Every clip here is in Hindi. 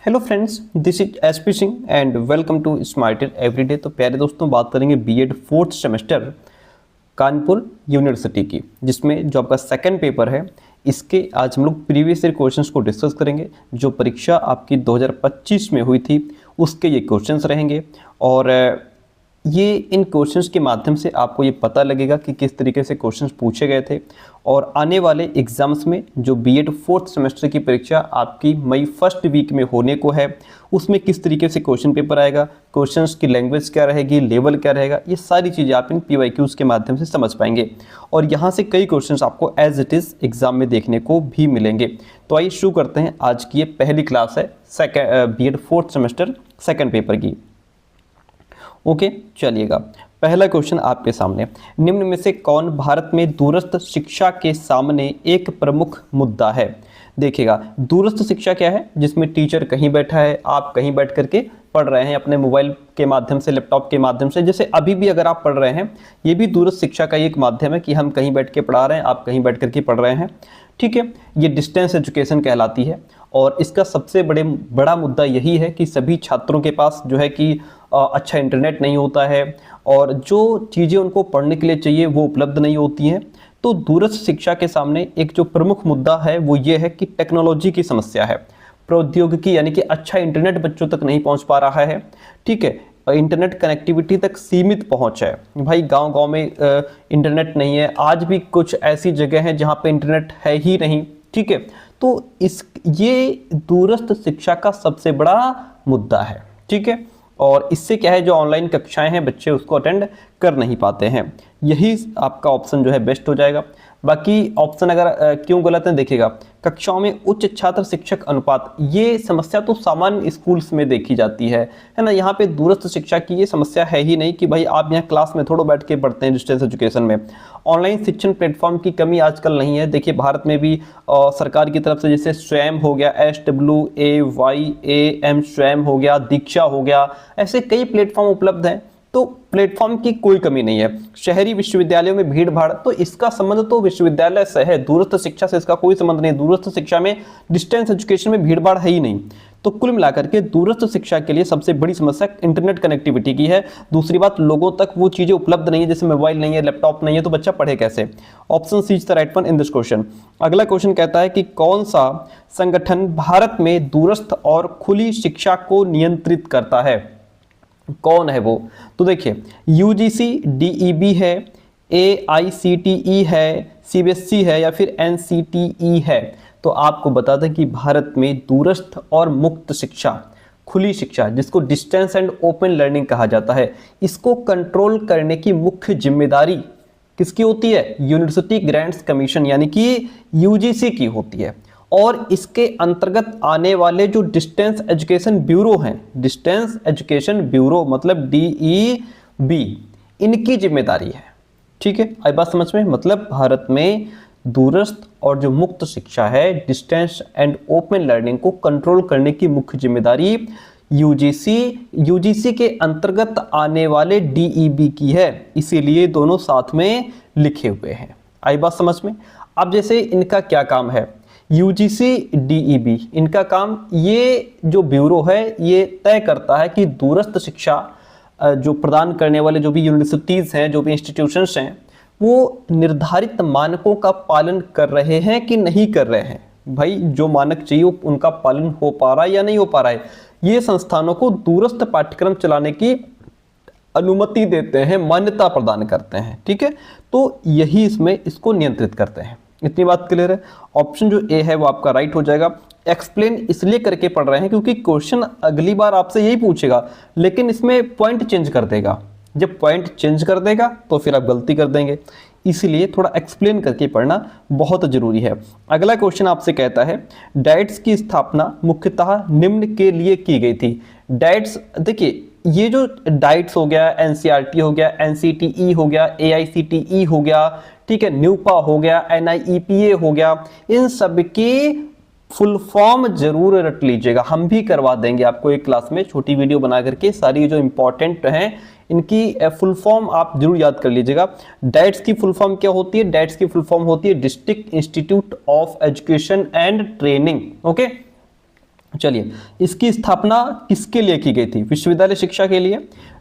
Hello friends, this is SP Singh and welcome to smarter everyday. तो प्यारे दोस्तों, बात करेंगे BEd fourth semester Kanpur university की, जिसमें जो आपका सेकंड पेपर है इसके आज हम लोग प्रीवियस ईयर क्वेश्चंस को डिस्कस करेंगे। जो परीक्षा आपकी 2025 में हुई थी उसके ये क्वेश्चंस रहेंगे और ये इन क्वेश्चंस के माध्यम से आपको ये पता लगेगा कि किस तरीके से क्वेश्चंस पूछे गए थे और आने वाले एग्जाम्स में जो बीएड फोर्थ सेमेस्टर की परीक्षा आपकी मई फर्स्ट वीक में होने को है उसमें किस तरीके से क्वेश्चन पेपर आएगा, क्वेश्चंस की लैंग्वेज क्या रहेगी, लेवल क्या रहेगा, ये सारी चीज़ें आप इन पीवाईक्यूज के माध्यम से समझ पाएंगे और यहाँ से कई क्वेश्चंस आपको एज इट इज़ एग्जाम में देखने को भी मिलेंगे। तो आइए शुरू करते हैं। आज की ये पहली क्लास है BEd fourth semester second paper की। ओके, चलिएगा। पहला क्वेश्चन आपके सामने, निम्न में से कौन भारत में दूरस्थ शिक्षा के सामने एक प्रमुख मुद्दा है? देखिएगा, दूरस्थ शिक्षा क्या है? जिसमें टीचर कहीं बैठा है, आप कहीं बैठ करके पढ़ रहे हैं अपने मोबाइल के माध्यम से, लैपटॉप के माध्यम से। जैसे अभी भी अगर आप पढ़ रहे हैं, ये भी दूरस्थ शिक्षा का एक माध्यम है कि हम कहीं बैठ के पढ़ा रहे हैं, आप कहीं बैठ करके पढ़ रहे हैं। ठीक है, ये डिस्टेंस एजुकेशन कहलाती है और इसका सबसे बड़ा मुद्दा यही है कि सभी छात्रों के पास जो है कि अच्छा इंटरनेट नहीं होता है और जो चीज़ें उनको पढ़ने के लिए चाहिए वो उपलब्ध नहीं होती हैं। तो दूरस्थ शिक्षा के सामने एक जो प्रमुख मुद्दा है वो ये है कि टेक्नोलॉजी की समस्या है, प्रौद्योगिकी, यानी कि अच्छा इंटरनेट बच्चों तक नहीं पहुंच पा रहा है। ठीक है, इंटरनेट कनेक्टिविटी तक सीमित पहुंच है। भाई गांव-गांव में इंटरनेट नहीं है, आज भी कुछ ऐसी जगह हैं जहां पे इंटरनेट है ही नहीं। ठीक है, तो ये दूरस्थ शिक्षा का सबसे बड़ा मुद्दा है। ठीक है, और इससे क्या है, जो ऑनलाइन कक्षाएं हैं बच्चे उसको अटेंड कर नहीं पाते हैं। यही आपका ऑप्शन जो है बेस्ट हो जाएगा। बाकी ऑप्शन अगर क्यों गलत है, देखिएगा, कक्षाओं में उच्च छात्र शिक्षक अनुपात, ये समस्या तो सामान्य स्कूल्स में देखी जाती है ना। यहाँ पे दूरस्थ शिक्षा की ये समस्या है ही नहीं कि भाई आप यहाँ क्लास में थोड़ा बैठ के पढ़ते हैं डिस्टेंस एजुकेशन में। ऑनलाइन शिक्षण प्लेटफॉर्म की कमी आजकल नहीं है। देखिए, भारत में भी सरकार की तरफ से जैसे स्वयं हो गया, SWAYAM स्वयं हो गया, दीक्षा हो गया, ऐसे कई प्लेटफॉर्म उपलब्ध हैं। तो प्लेटफॉर्म की कोई कमी नहीं है। शहरी विश्वविद्यालयों में भीड़ भाड़, तो इसका संबंध तो विश्वविद्यालय से है, दूरस्थ शिक्षा से इसका कोई संबंध नहीं। दूरस्थ शिक्षा में, डिस्टेंस एजुकेशन में भीड़ भाड़ है ही नहीं। तो कुल मिलाकर के दूरस्थ शिक्षा के लिए सबसे बड़ी समस्या इंटरनेट कनेक्टिविटी की है। दूसरी बात, लोगों तक वो चीजें उपलब्ध नहीं है, जैसे मोबाइल नहीं है, लैपटॉप नहीं है, तो बच्चा पढ़े कैसे? Option C is the right one in this question. अगला क्वेश्चन कहता है कि कौन सा संगठन भारत में दूरस्थ और खुली शिक्षा को नियंत्रित करता है? कौन है वो? तो देखिए, यूजीसी, डीईबी है, एआईसीटीई है, सीबीएसई है या फिर एनसीटीई है। तो आपको बता दें कि भारत में दूरस्थ और मुक्त शिक्षा, खुली शिक्षा, जिसको डिस्टेंस एंड ओपन लर्निंग कहा जाता है, इसको कंट्रोल करने की मुख्य जिम्मेदारी किसकी होती है? यूनिवर्सिटी ग्रांट्स कमीशन यानी कि यूजीसी की होती है। और इसके अंतर्गत आने वाले जो डिस्टेंस एजुकेशन ब्यूरो हैं, डिस्टेंस एजुकेशन ब्यूरो मतलब डीईबी, इनकी जिम्मेदारी है। ठीक है, आई बात समझ में? मतलब भारत में दूरस्थ और जो मुक्त शिक्षा है, डिस्टेंस एंड ओपन लर्निंग को कंट्रोल करने की मुख्य जिम्मेदारी यूजीसी के अंतर्गत आने वाले डीईबी की है। इसीलिए दोनों साथ में लिखे हुए हैं। आई बात समझ में? अब जैसे इनका क्या काम है, यूजीसी, डीईबी, इनका काम, ये जो ब्यूरो है ये तय करता है कि दूरस्थ शिक्षा जो प्रदान करने वाले जो भी यूनिवर्सिटीज़ हैं, जो भी इंस्टीट्यूशंस हैं, वो निर्धारित मानकों का पालन कर रहे हैं कि नहीं कर रहे हैं। भाई जो मानक चाहिए उनका पालन हो पा रहा है या नहीं हो पा रहा है, ये संस्थानों को दूरस्थ पाठ्यक्रम चलाने की अनुमति देते हैं, मान्यता प्रदान करते हैं। ठीक है, तो यही इसमें इसको नियंत्रित करते हैं। इतनी बात क्लियर है? ऑप्शन जो ए है वो आपका राइट हो जाएगा। एक्सप्लेन इसलिए करके पढ़ रहे हैं क्योंकि क्वेश्चन अगली बार आपसे यही पूछेगा, लेकिन इसमें पॉइंट चेंज कर देगा। जब पॉइंट चेंज कर देगा तो फिर आप गलती कर देंगे, इसीलिए थोड़ा एक्सप्लेन करके पढ़ना बहुत जरूरी है। अगला क्वेश्चन आपसे कहता है, डाइट्स की स्थापना मुख्यतः निम्न के लिए की गई थी। डाइट्स, देखिए, ये जो डाइट्स हो गया, एनसीईआरटी हो गया, एनसीटीई हो गया, एआईसीटीई हो गया, ठीक है, न्यूपा हो गया, एनआईईपीए हो गया, इन सब की फुल फॉर्म जरूर रट लीजिएगा। हम भी करवा देंगे आपको एक क्लास में छोटी वीडियो बना करके, सारी जो इंपॉर्टेंट हैं इनकी फुल फॉर्म आप जरूर याद कर लीजिएगा। डाइट्स की फुल फॉर्म क्या होती है? डाइट्स की फुल फॉर्म होती है district institute of education and training. Okay, चलिए, इसकी स्थापना किसके लिए की गई थी? विश्वविद्यालय शिक्षा के लिए,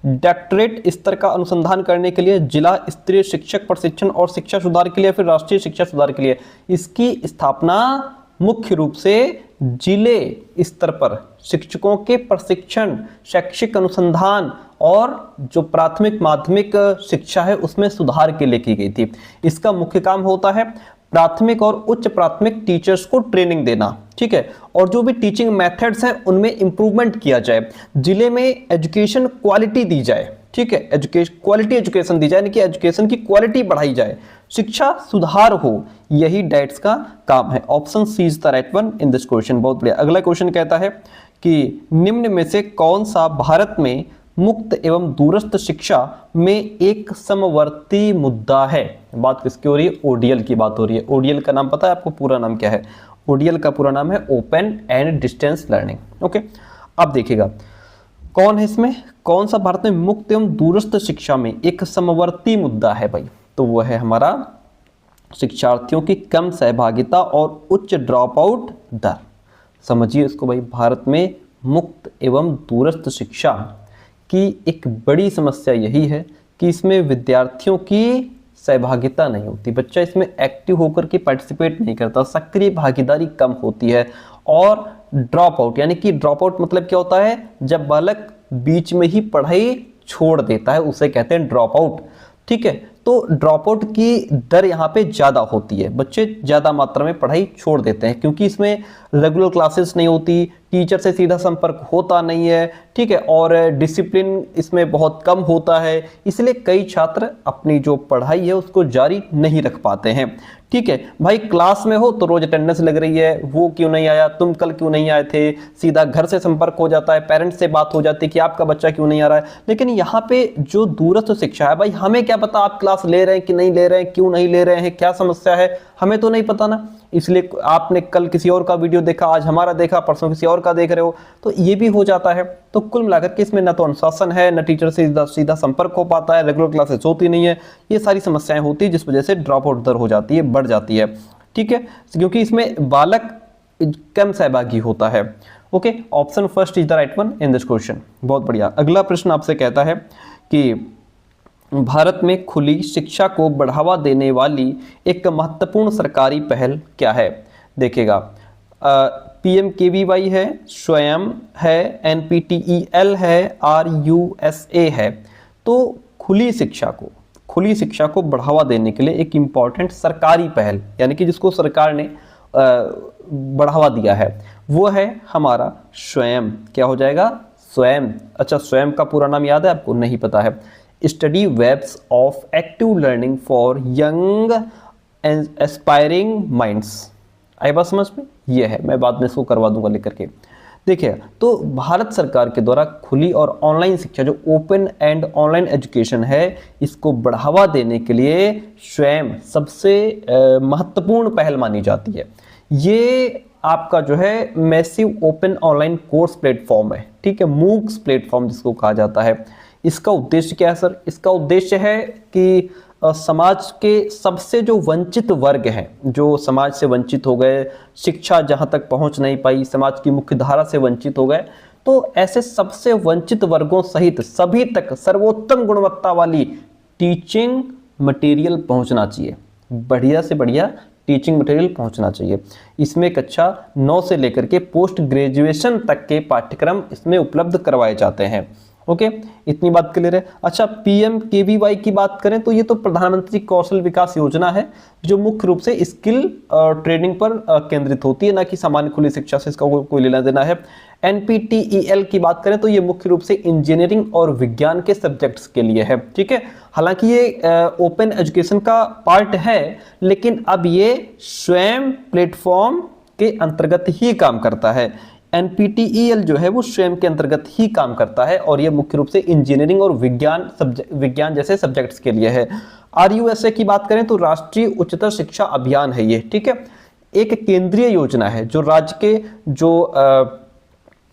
डॉक्टरेट स्तर का अनुसंधान करने के लिए, जिला स्तरीय शिक्षक प्रशिक्षण और शिक्षा सुधार के लिए, फिर राष्ट्रीय शिक्षा सुधार के लिए। इसकी स्थापना मुख्य रूप से जिले स्तर पर शिक्षकों के प्रशिक्षण, शैक्षिक अनुसंधान और जो प्राथमिक माध्यमिक शिक्षा है उसमें सुधार के लिए की गई थी। इसका मुख्य काम होता है प्राथमिक और उच्च प्राथमिक टीचर्स को ट्रेनिंग देना, ठीक है, और जो भी टीचिंग मेथड्स हैं उनमें इंप्रूवमेंट किया जाए, जिले में एजुकेशन क्वालिटी दी जाए, ठीक है, क्वालिटी एजुकेशन दी जाए, यानी कि एजुकेशन की क्वालिटी बढ़ाई जाए, शिक्षा सुधार हो, यही डाइट्स का काम है। Option C is the right one in this question. बहुत बढ़िया। अगला क्वेश्चन कहता है कि निम्न में से कौन सा भारत में मुक्त एवं दूरस्थ शिक्षा में एक समवर्ती मुद्दा है? बात किसकी हो रही है? ओडीएल की बात हो रही है। ओडीएल का नाम पता है आपको? पूरा नाम क्या है? ओडीएल का पूरा नाम है open and distance learning. Okay, अब देखिएगा कौन है इसमें, कौन सा भारत में मुक्त एवं दूरस्थ शिक्षा में एक समवर्ती मुद्दा है भाई? तो वो है हमारा शिक्षार्थियों की कम सहभागिता और उच्च ड्रॉप आउट दर। समझिए इसको भाई, भारत में मुक्त एवं दूरस्थ शिक्षा की एक बड़ी समस्या यही है कि इसमें विद्यार्थियों की सहभागिता नहीं होती, बच्चा इसमें एक्टिव होकर के पार्टिसिपेट नहीं करता, सक्रिय भागीदारी कम होती है, और ड्रॉप आउट, यानी कि ड्रॉप आउट मतलब क्या होता है? जब बालक बीच में ही पढ़ाई छोड़ देता है उसे कहते हैं ड्रॉप आउट, ठीक है। तो ड्रॉप आउट की दर यहाँ पे ज़्यादा होती है, बच्चे ज़्यादा मात्रा में पढ़ाई छोड़ देते हैं क्योंकि इसमें रेगुलर क्लासेस नहीं होती, टीचर से सीधा संपर्क होता नहीं है, ठीक है, और डिसिप्लिन इसमें बहुत कम होता है, इसलिए कई छात्र अपनी जो पढ़ाई है उसको जारी नहीं रख पाते हैं, ठीक है। भाई क्लास में हो तो रोज अटेंडेंस लग रही है, वो क्यों नहीं आया, तुम कल क्यों नहीं आए थे, सीधा घर से संपर्क हो जाता है, पेरेंट्स से बात हो जाती है कि आपका बच्चा क्यों नहीं आ रहा है। लेकिन यहाँ पे जो दूरस्थ शिक्षा है, भाई हमें क्या पता आप क्लास ले रहे हैं कि नहीं ले रहे हैं, क्यों नहीं ले रहे हैं, क्या समस्या है, हमें तो नहीं पता ना। इसलिए आपने कल किसी और का वीडियो देखा, आज हमारा देखा, परसों किसी और का देख रहे हो, तो ये भी हो जाता है। तो कुल मिलाकर के इसमें ना तो अनुशासन है, ना टीचर से सीधा संपर्क हो पाता है, रेगुलर क्लासेस होती नहीं है, ये सारी समस्याएं होती है जिस वजह से ड्रॉप आउट दर हो जाती है, बढ़ जाती है, ठीक है, क्योंकि इसमें बालक कम सहभागी होता है। Okay, option first is the right one in this question. बहुत बढ़िया। अगला प्रश्न आपसे कहता है कि भारत में खुली शिक्षा को बढ़ावा देने वाली एक महत्वपूर्ण सरकारी पहल क्या है? देखिएगा, PMKVY है, स्वयं है, NPTEL है, RUSA है। तो खुली शिक्षा को बढ़ावा देने के लिए एक इम्पॉर्टेंट सरकारी पहल, यानी कि जिसको सरकार ने बढ़ावा दिया है, वो है हमारा स्वयं। क्या हो जाएगा? स्वयं। अच्छा, स्वयं का पूरा नाम याद है आपको? नहीं पता है। Study webs of active learning for young aspiring minds. आई बात समझ में? ये है, मैं बाद में इसको करवा दूंगा लिख करके। देखिए, तो भारत सरकार के द्वारा खुली और ऑनलाइन शिक्षा, जो ओपन एंड ऑनलाइन एजुकेशन है, इसको बढ़ावा देने के लिए स्वयं सबसे महत्वपूर्ण पहल मानी जाती है। ये आपका जो है massive open online course platform है, ठीक है, मूक्स प्लेटफॉर्म जिसको कहा जाता है। इसका उद्देश्य क्या है सर? इसका उद्देश्य है कि समाज के सबसे जो वंचित वर्ग हैं, जो समाज से वंचित हो गए, शिक्षा जहां तक पहुंच नहीं पाई, समाज की मुख्य धारा से वंचित हो गए, तो ऐसे सबसे वंचित वर्गों सहित सभी तक सर्वोत्तम गुणवत्ता वाली टीचिंग मटेरियल पहुंचना चाहिए। बढ़िया से बढ़िया टीचिंग मटेरियल पहुंचना चाहिए। इसमें कक्षा 9 से लेकर के पोस्ट ग्रेजुएशन तक के पाठ्यक्रम इसमें उपलब्ध करवाए जाते हैं। ओके, इतनी बात क्लियर है। अच्छा, PMKVY की बात करें तो ये तो प्रधानमंत्री कौशल विकास योजना है, जो मुख्य रूप से स्किल ट्रेनिंग पर केंद्रित होती है, ना कि सामान्य खुली शिक्षा से इसका कोई लेना देना है। NPTEL की बात करें तो ये मुख्य रूप से इंजीनियरिंग और विज्ञान के सब्जेक्ट्स के लिए है, ठीक है। हालांकि ये ओपन एजुकेशन का पार्ट है, लेकिन अब ये स्वयं प्लेटफॉर्म के अंतर्गत ही काम करता है। NPTEL जो है वो स्वयं के अंतर्गत ही काम करता है, और ये मुख्य रूप से इंजीनियरिंग और विज्ञान जैसे सब्जेक्ट्स के लिए है। RUSA की बात करें तो राष्ट्रीय उच्चतर शिक्षा अभियान है ये, ठीक है, एक केंद्रीय योजना है जो राज्य के जो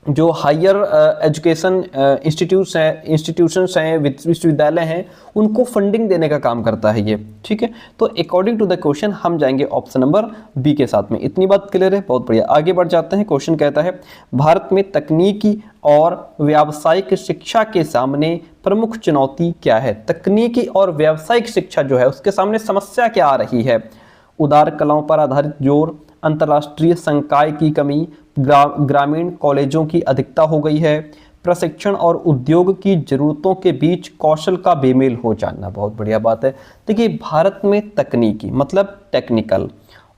जो हायर एजुकेशन इंस्टीट्यूशंस हैं, विश्वविद्यालय हैं, उनको फंडिंग देने का काम करता है ये। ठीक है, तो अकॉर्डिंग टू द क्वेश्चन हम जाएंगे ऑप्शन नंबर बी के साथ में। इतनी बात क्लियर है, बहुत बढ़िया। आगे बढ़ जाते हैं। क्वेश्चन कहता है भारत में तकनीकी और व्यावसायिक शिक्षा के सामने प्रमुख चुनौती क्या है। तकनीकी और व्यावसायिक शिक्षा जो है उसके सामने समस्या क्या आ रही है। उदार कलाओं पर आधारित जोर, अंतर्राष्ट्रीय संकाय की कमी, ग्रामीण कॉलेजों की अधिकता हो गई है, प्रशिक्षण और उद्योग की जरूरतों के बीच कौशल का बेमेल हो जाना। बहुत बढ़िया बात है। देखिए, भारत में तकनीकी मतलब टेक्निकल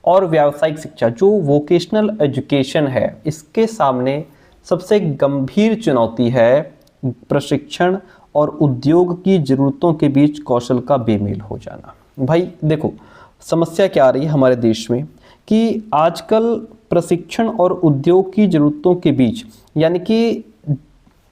और व्यावसायिक शिक्षा जो वोकेशनल एजुकेशन है, इसके सामने सबसे गंभीर चुनौती है प्रशिक्षण और उद्योग की जरूरतों के बीच कौशल का बेमेल हो जाना। भाई देखो, समस्या क्या आ रही है हमारे देश में कि आजकल प्रशिक्षण और उद्योग की ज़रूरतों के बीच, यानी कि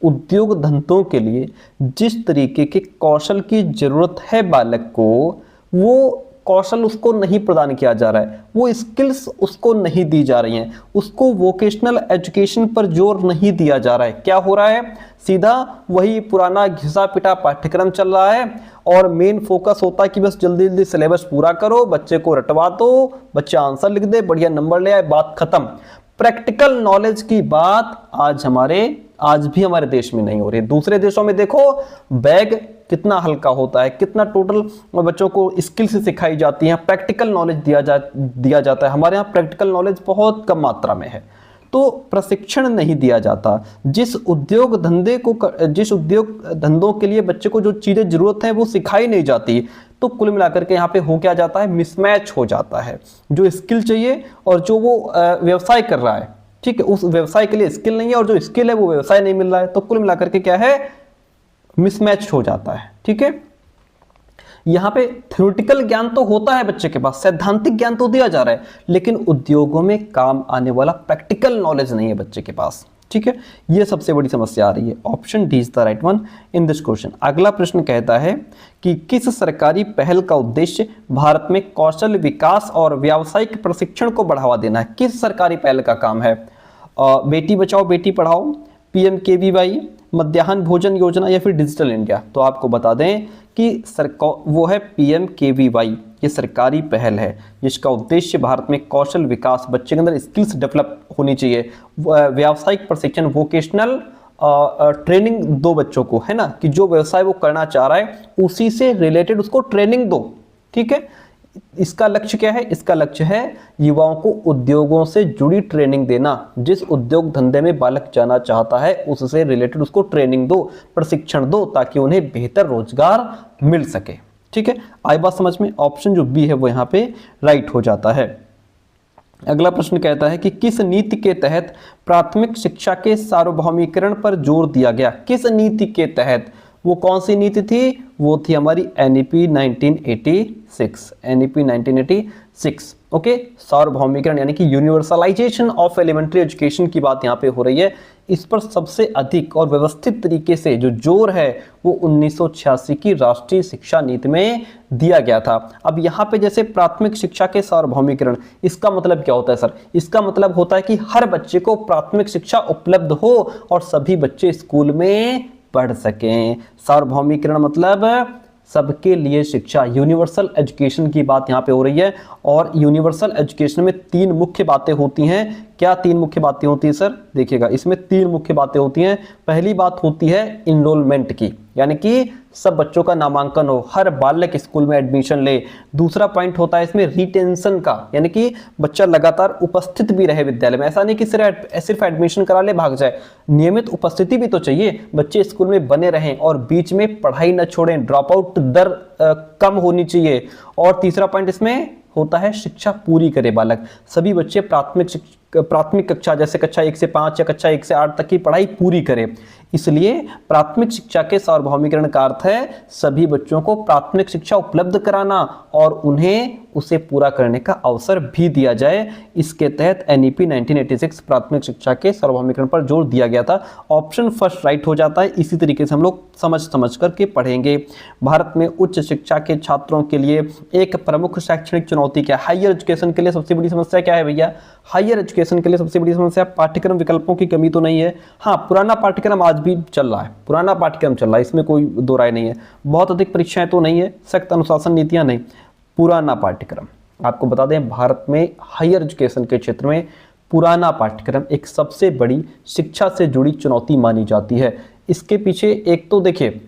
उद्योग धंधों के लिए जिस तरीके के कौशल की ज़रूरत है बालक को, वो कौशल उसको नहीं प्रदान किया जा रहा है, वो स्किल्स उसको नहीं दी जा रही हैं, उसको वोकेशनल एजुकेशन पर जोर नहीं दिया जा रहा है। क्या हो रहा है, सीधा वही पुराना घिसा पिटा पाठ्यक्रम चल रहा है और मेन फोकस होता है कि बस जल्दी जल्दी सिलेबस पूरा करो, बच्चे को रटवा दो, बच्चा आंसर लिख दे, बढ़िया नंबर ले आए, बात खत्म। प्रैक्टिकल नॉलेज की बात आज भी हमारे देश में नहीं हो रही। दूसरे देशों में देखो, बैग कितना हल्का होता है, कितना टोटल बच्चों को स्किल्स सिखाई जाती हैं, प्रैक्टिकल नॉलेज दिया जाता है। हमारे यहाँ प्रैक्टिकल नॉलेज बहुत कम मात्रा में है, तो प्रशिक्षण नहीं दिया जाता। जिस उद्योग धंधों के लिए बच्चे को जो चीज़ें जरूरत है वो सिखाई नहीं जाती। तो कुल मिलाकर के यहाँ पे हो क्या जाता है, मिसमैच हो जाता है। जो स्किल चाहिए और जो वो व्यवसाय कर रहा है, ठीक है, उस व्यवसाय के लिए स्किल नहीं है, और जो स्किल है वो व्यवसाय नहीं मिल रहा है। तो कुल मिलाकर के क्या है, मिसमैच हो जाता है। ठीक है, यहाँ पे थ्योरेटिकल ज्ञान तो होता है बच्चे के पास, सैद्धांतिक ज्ञान तो दिया जा रहा है, लेकिन उद्योगों में काम आने वाला प्रैक्टिकल नॉलेज नहीं है बच्चे के पास। ठीक है, ये सबसे बड़ी समस्या आ रही है। Option D is the right one in this question. अगला प्रश्न कहता है कि किस सरकारी पहल का उद्देश्य भारत में कौशल विकास और व्यावसायिक प्रशिक्षण को बढ़ावा देना है। किस सरकारी पहल का काम है। बेटी बचाओ बेटी पढ़ाओ, PMKVY, मध्याह्न भोजन योजना, या फिर डिजिटल इंडिया। तो आपको बता दें कि वो है PMKVY। ये सरकारी पहल है जिसका उद्देश्य भारत में कौशल विकास, बच्चे के अंदर स्किल्स डेवलप होनी चाहिए, व्यावसायिक प्रशिक्षण, वोकेशनल ट्रेनिंग दो बच्चों को, है ना, कि जो व्यवसाय वो करना चाह रहा है उसी से रिलेटेड उसको ट्रेनिंग दो। ठीक है, इसका लक्ष्य क्या है, इसका लक्ष्य है युवाओं को उद्योगों से जुड़ी ट्रेनिंग देना। जिस उद्योग धंधे में बालक जाना चाहता है उससे रिलेटेड उसको ट्रेनिंग दो, प्रशिक्षण दो, ताकि उन्हें बेहतर रोजगार मिल सके। ठीक है, आई बात समझ में। ऑप्शन जो बी है वो यहाँ पे राइट हो जाता है। अगला प्रश्न कहता है कि किस नीति के तहत प्राथमिक शिक्षा के सार्वभौमिकरण पर जोर दिया गया। किस नीति के तहत, वो कौन सी नीति थी, वो थी हमारी NEP 1986। NEP 1986। ओके, सार्वभौमिकरण यानी कि यूनिवर्सलाइजेशन ऑफ एलिमेंट्री एजुकेशन की बात यहाँ पे हो रही है। इस पर सबसे अधिक और व्यवस्थित तरीके से जो जोर है वो 1986 की राष्ट्रीय शिक्षा नीति में दिया गया था। अब यहाँ पे जैसे प्राथमिक शिक्षा के सार्वभौमिकरण, इसका मतलब क्या होता है सर, इसका मतलब होता है कि हर बच्चे को प्राथमिक शिक्षा उपलब्ध हो और सभी बच्चे स्कूल में पढ़ सकें। सार्वभौमिकरण मतलब सबके लिए शिक्षा, यूनिवर्सल एजुकेशन की बात यहाँ पे हो रही है। और यूनिवर्सल एजुकेशन में तीन मुख्य बातें होती हैं। क्या तीन मुख्य बातें होती हैं सर, देखिएगा, इसमें तीन मुख्य बातें होती हैं। पहली बात होती है इनरोलमेंट की, यानी कि सब बच्चों का नामांकन हो, हर बालक स्कूल में एडमिशन ले। दूसरा पॉइंट होता है इसमें रिटेंशन का, यानी कि बच्चा लगातार उपस्थित भी रहे विद्यालय में। ऐसा नहीं कि सिर्फ एडमिशन करा ले भाग जाए, नियमित उपस्थिति भी तो चाहिए, बच्चे स्कूल में बने रहें और बीच में पढ़ाई न छोड़ें, ड्रॉप आउट दर कम होनी चाहिए। और तीसरा पॉइंट इसमें होता है शिक्षा पूरी करे बालक। सभी बच्चे प्राथमिक कक्षा जैसे कक्षा 1 से 5 या कक्षा 1 से 8 तक की पढ़ाई पूरी करें। इसलिए प्राथमिक शिक्षा के सार्वभौमिकरण का अर्थ है सभी बच्चों को प्राथमिक शिक्षा उपलब्ध कराना और उन्हें उसे पूरा करने का अवसर भी दिया जाए। इसके तहत एनईपी 1986 प्राथमिक शिक्षा के सार्वभौमिकरण पर जोर दिया गया था। ऑप्शन फर्स्ट राइट हो जाता है। इसी तरीके से हम लोग समझ करके पढ़ेंगे। भारत में उच्च शिक्षा के छात्रों के लिए एक प्रमुख शैक्षणिक चुनौती क्या है? हायर एजुकेशन के लिए सबसे बड़ी समस्या क्या है भैया? हायर एजुकेशन के लिए सबसे बड़ी समस्या पाठ्यक्रम विकल्पों की कमी तो नहीं है। हाँ, पुराना पाठ्यक्रम आज भी चल रहा है, पुराना पाठ्यक्रम चल रहा है, इसमें कोई दो राय नहीं है। बहुत अधिक परीक्षाएं तो नहीं है, सख्त अनुशासन नीतियां नहीं, पुराना पाठ्यक्रम। आपको बता दें भारत में हायर एजुकेशन के क्षेत्र में पुराना पाठ्यक्रम एक सबसे बड़ी शिक्षा से जुड़ी चुनौती मानी जाती है। इसके पीछे एक तो देखिए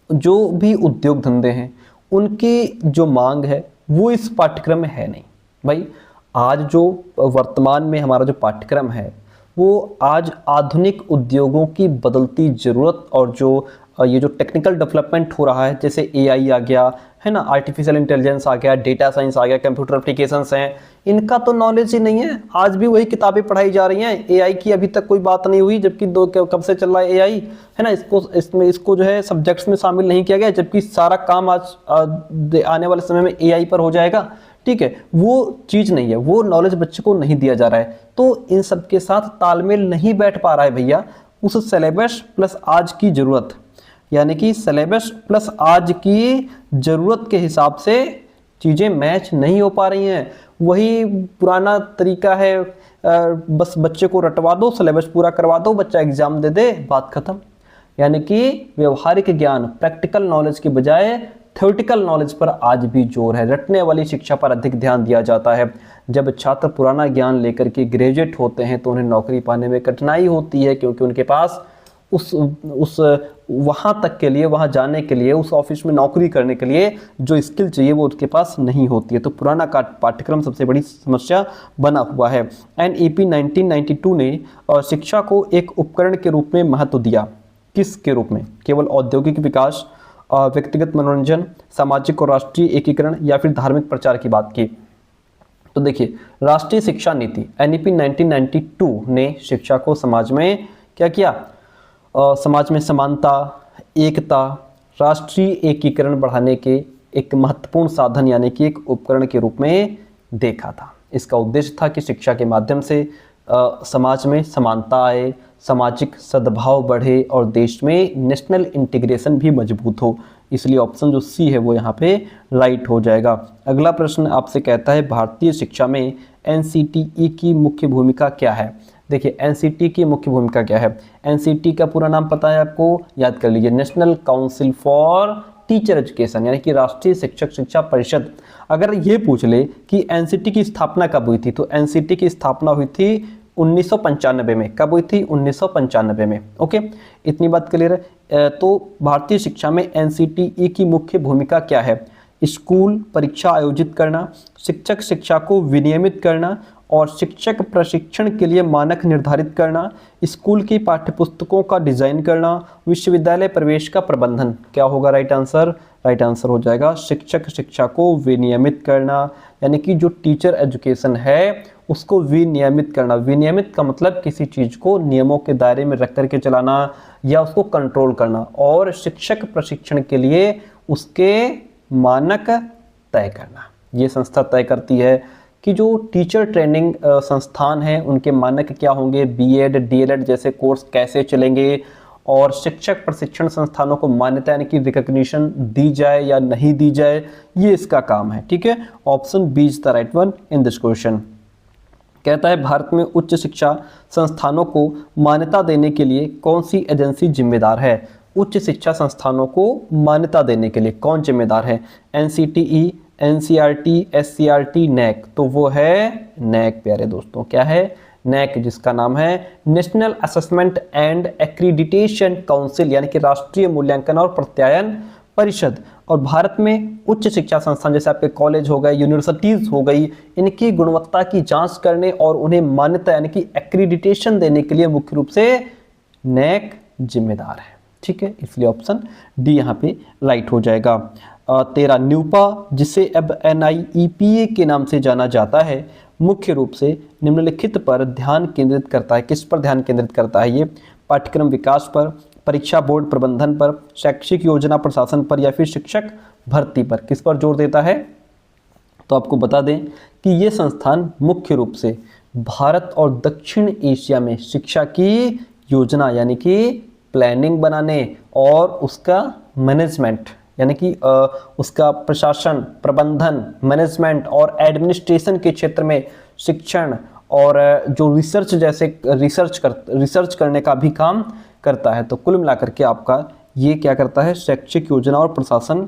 जो भी उद्योग धंधे हैं उनकी जो मांग है वो इस पाठ्यक्रम में है नहीं। भाई आज जो वर्तमान में हमारा जो पाठ्यक्रम है वो आज आधुनिक उद्योगों की बदलती ज़रूरत और जो ये जो टेक्निकल डेवलपमेंट हो रहा है, जैसे एआई आ गया है ना, आर्टिफिशियल इंटेलिजेंस आ गया, डेटा साइंस आ गया, कंप्यूटर एप्लीकेशंस हैं, इनका तो नॉलेज ही नहीं है। आज भी वही किताबें पढ़ाई जा रही हैं, एआई की अभी तक कोई बात नहीं हुई, जबकि कब से चल रहा है एआई, है ना। इसको जो है सब्जेक्ट्स में शामिल नहीं किया गया, जबकि सारा काम आज आने वाले समय में एआई पर हो जाएगा। ठीक है, वो चीज़ नहीं है, वो नॉलेज बच्चे को नहीं दिया जा रहा है, तो इन सब के साथ तालमेल नहीं बैठ पा रहा है भैया। उस सिलेबस प्लस आज की ज़रूरत, यानी कि सिलेबस प्लस आज की ज़रूरत के हिसाब से चीज़ें मैच नहीं हो पा रही हैं। वही पुराना तरीका है, बस बच्चे को रटवा दो, सिलेबस पूरा करवा दो, बच्चा एग्जाम दे दे, बात खत्म। यानी कि व्यवहारिक ज्ञान, प्रैक्टिकल नॉलेज के बजाय थ्योरेटिकल नॉलेज पर आज भी जोर है, रटने वाली शिक्षा पर अधिक ध्यान दिया जाता है। जब छात्र पुराना ज्ञान लेकर के ग्रेजुएट होते हैं तो उन्हें नौकरी पाने में कठिनाई होती है, क्योंकि उनके पास उस वहाँ तक के लिए, वहाँ जाने के लिए, उस ऑफिस में नौकरी करने के लिए जो स्किल चाहिए वो उसके पास नहीं होती है। तो पुराना पाठ्यक्रम सबसे बड़ी समस्या बना हुआ है। एनईपी 1992 ने शिक्षा को एक उपकरण के रूप में महत्व दिया। किसके रूप में? केवल औद्योगिक विकास, व्यक्तिगत मनोरंजन, सामाजिक और राष्ट्रीय एकीकरण या फिर धार्मिक प्रचार की बात की? तो देखिए, राष्ट्रीय शिक्षा नीति एनईपी 1992 ने शिक्षा को समाज में क्या किया? समाज में समानता, एकता, राष्ट्रीय एकीकरण बढ़ाने के एक महत्वपूर्ण साधन यानी कि एक उपकरण के रूप में देखा था। इसका उद्देश्य था कि शिक्षा के माध्यम से समाज में समानता आए, सामाजिक सद्भाव बढ़े और देश में नेशनल इंटीग्रेशन भी मजबूत हो। इसलिए ऑप्शन जो सी है वो यहाँ पे राइट हो जाएगा। अगला प्रश्न आपसे कहता है भारतीय शिक्षा में एनसीटीई की मुख्य भूमिका क्या है? देखिए, एनसीटी की मुख्य भूमिका क्या है? एनसीटी का पूरा नाम पता है आपको? याद कर लीजिए, national council for teacher education, यानी कि राष्ट्रीय शिक्षक शिक्षा परिषद। अगर ये पूछ ले कि एनसीटी की स्थापना कब हुई थी, तो एनसीटी की स्थापना हुई थी 1995 में। कब हुई थी? 1995 में। ओके, इतनी बात क्लियर है। तो भारतीय शिक्षा में एनसीटीई की मुख्य भूमिका क्या है? स्कूल परीक्षा आयोजित करना, शिक्षक शिक्षा को विनियमित करना और शिक्षक प्रशिक्षण के लिए मानक निर्धारित करना, स्कूल की पाठ्यपुस्तकों का डिजाइन करना, विश्वविद्यालय प्रवेश का प्रबंधन। क्या होगा राइट आंसर? राइट आंसर हो जाएगा शिक्षक शिक्षा को विनियमित करना, यानी कि जो टीचर एजुकेशन है उसको विनियमित करना। विनियमित का मतलब किसी चीज़ को नियमों के दायरे में रख करके चलाना या उसको कंट्रोल करना, और शिक्षक प्रशिक्षण के लिए उसके मानक तय करना। ये संस्था तय करती है कि जो टीचर ट्रेनिंग संस्थान हैं उनके मानक क्या होंगे, बीएड डीएलएड जैसे कोर्स कैसे चलेंगे, और शिक्षक प्रशिक्षण संस्थानों को मान्यता यानी कि रिकॉग्निशन दी जाए या नहीं दी जाए, ये इसका काम है। ठीक है, option B is the right one in this question. कहता है भारत में उच्च शिक्षा संस्थानों को मान्यता देने के लिए कौन सी एजेंसी जिम्मेदार है? उच्च शिक्षा संस्थानों को मान्यता देने के लिए कौन जिम्मेदार है? NCTE, NCERT, SCERT, NAAC? तो वो है नैक प्यारे दोस्तों। क्या है? नैक, जिसका नाम है national assessment and accreditation council, यानी कि राष्ट्रीय मूल्यांकन और प्रत्यायन परिषद। और भारत में उच्च शिक्षा संस्थान जैसे आपके कॉलेज हो गए, यूनिवर्सिटीज हो गई, इनकी गुणवत्ता की जांच करने और उन्हें मान्यता यानी कि एक्रीडिटेशन देने के लिए मुख्य रूप से नैक जिम्मेदार है। ठीक है, इसलिए ऑप्शन डी यहाँ पे राइट हो जाएगा। 13 न्यूपा, जिसे अब NIEPA के नाम से जाना जाता है, मुख्य रूप से निम्नलिखित पर ध्यान केंद्रित करता है। किस पर ध्यान केंद्रित करता है ये? पाठ्यक्रम विकास पर, परीक्षा बोर्ड प्रबंधन पर, शैक्षिक योजना प्रशासन पर, या फिर शिक्षक भर्ती पर। किस पर जोर देता है? तो आपको बता दें कि ये संस्थान मुख्य रूप से भारत और दक्षिण एशिया में शिक्षा की योजना यानी कि प्लानिंग बनाने और उसका मैनेजमेंट यानी कि उसका प्रशासन, प्रबंधन, मैनेजमेंट और एडमिनिस्ट्रेशन के क्षेत्र में शिक्षण और जो रिसर्च करने का भी काम करता है। तो कुल मिलाकर के आपका ये क्या करता है? शैक्षिक योजना और प्रशासन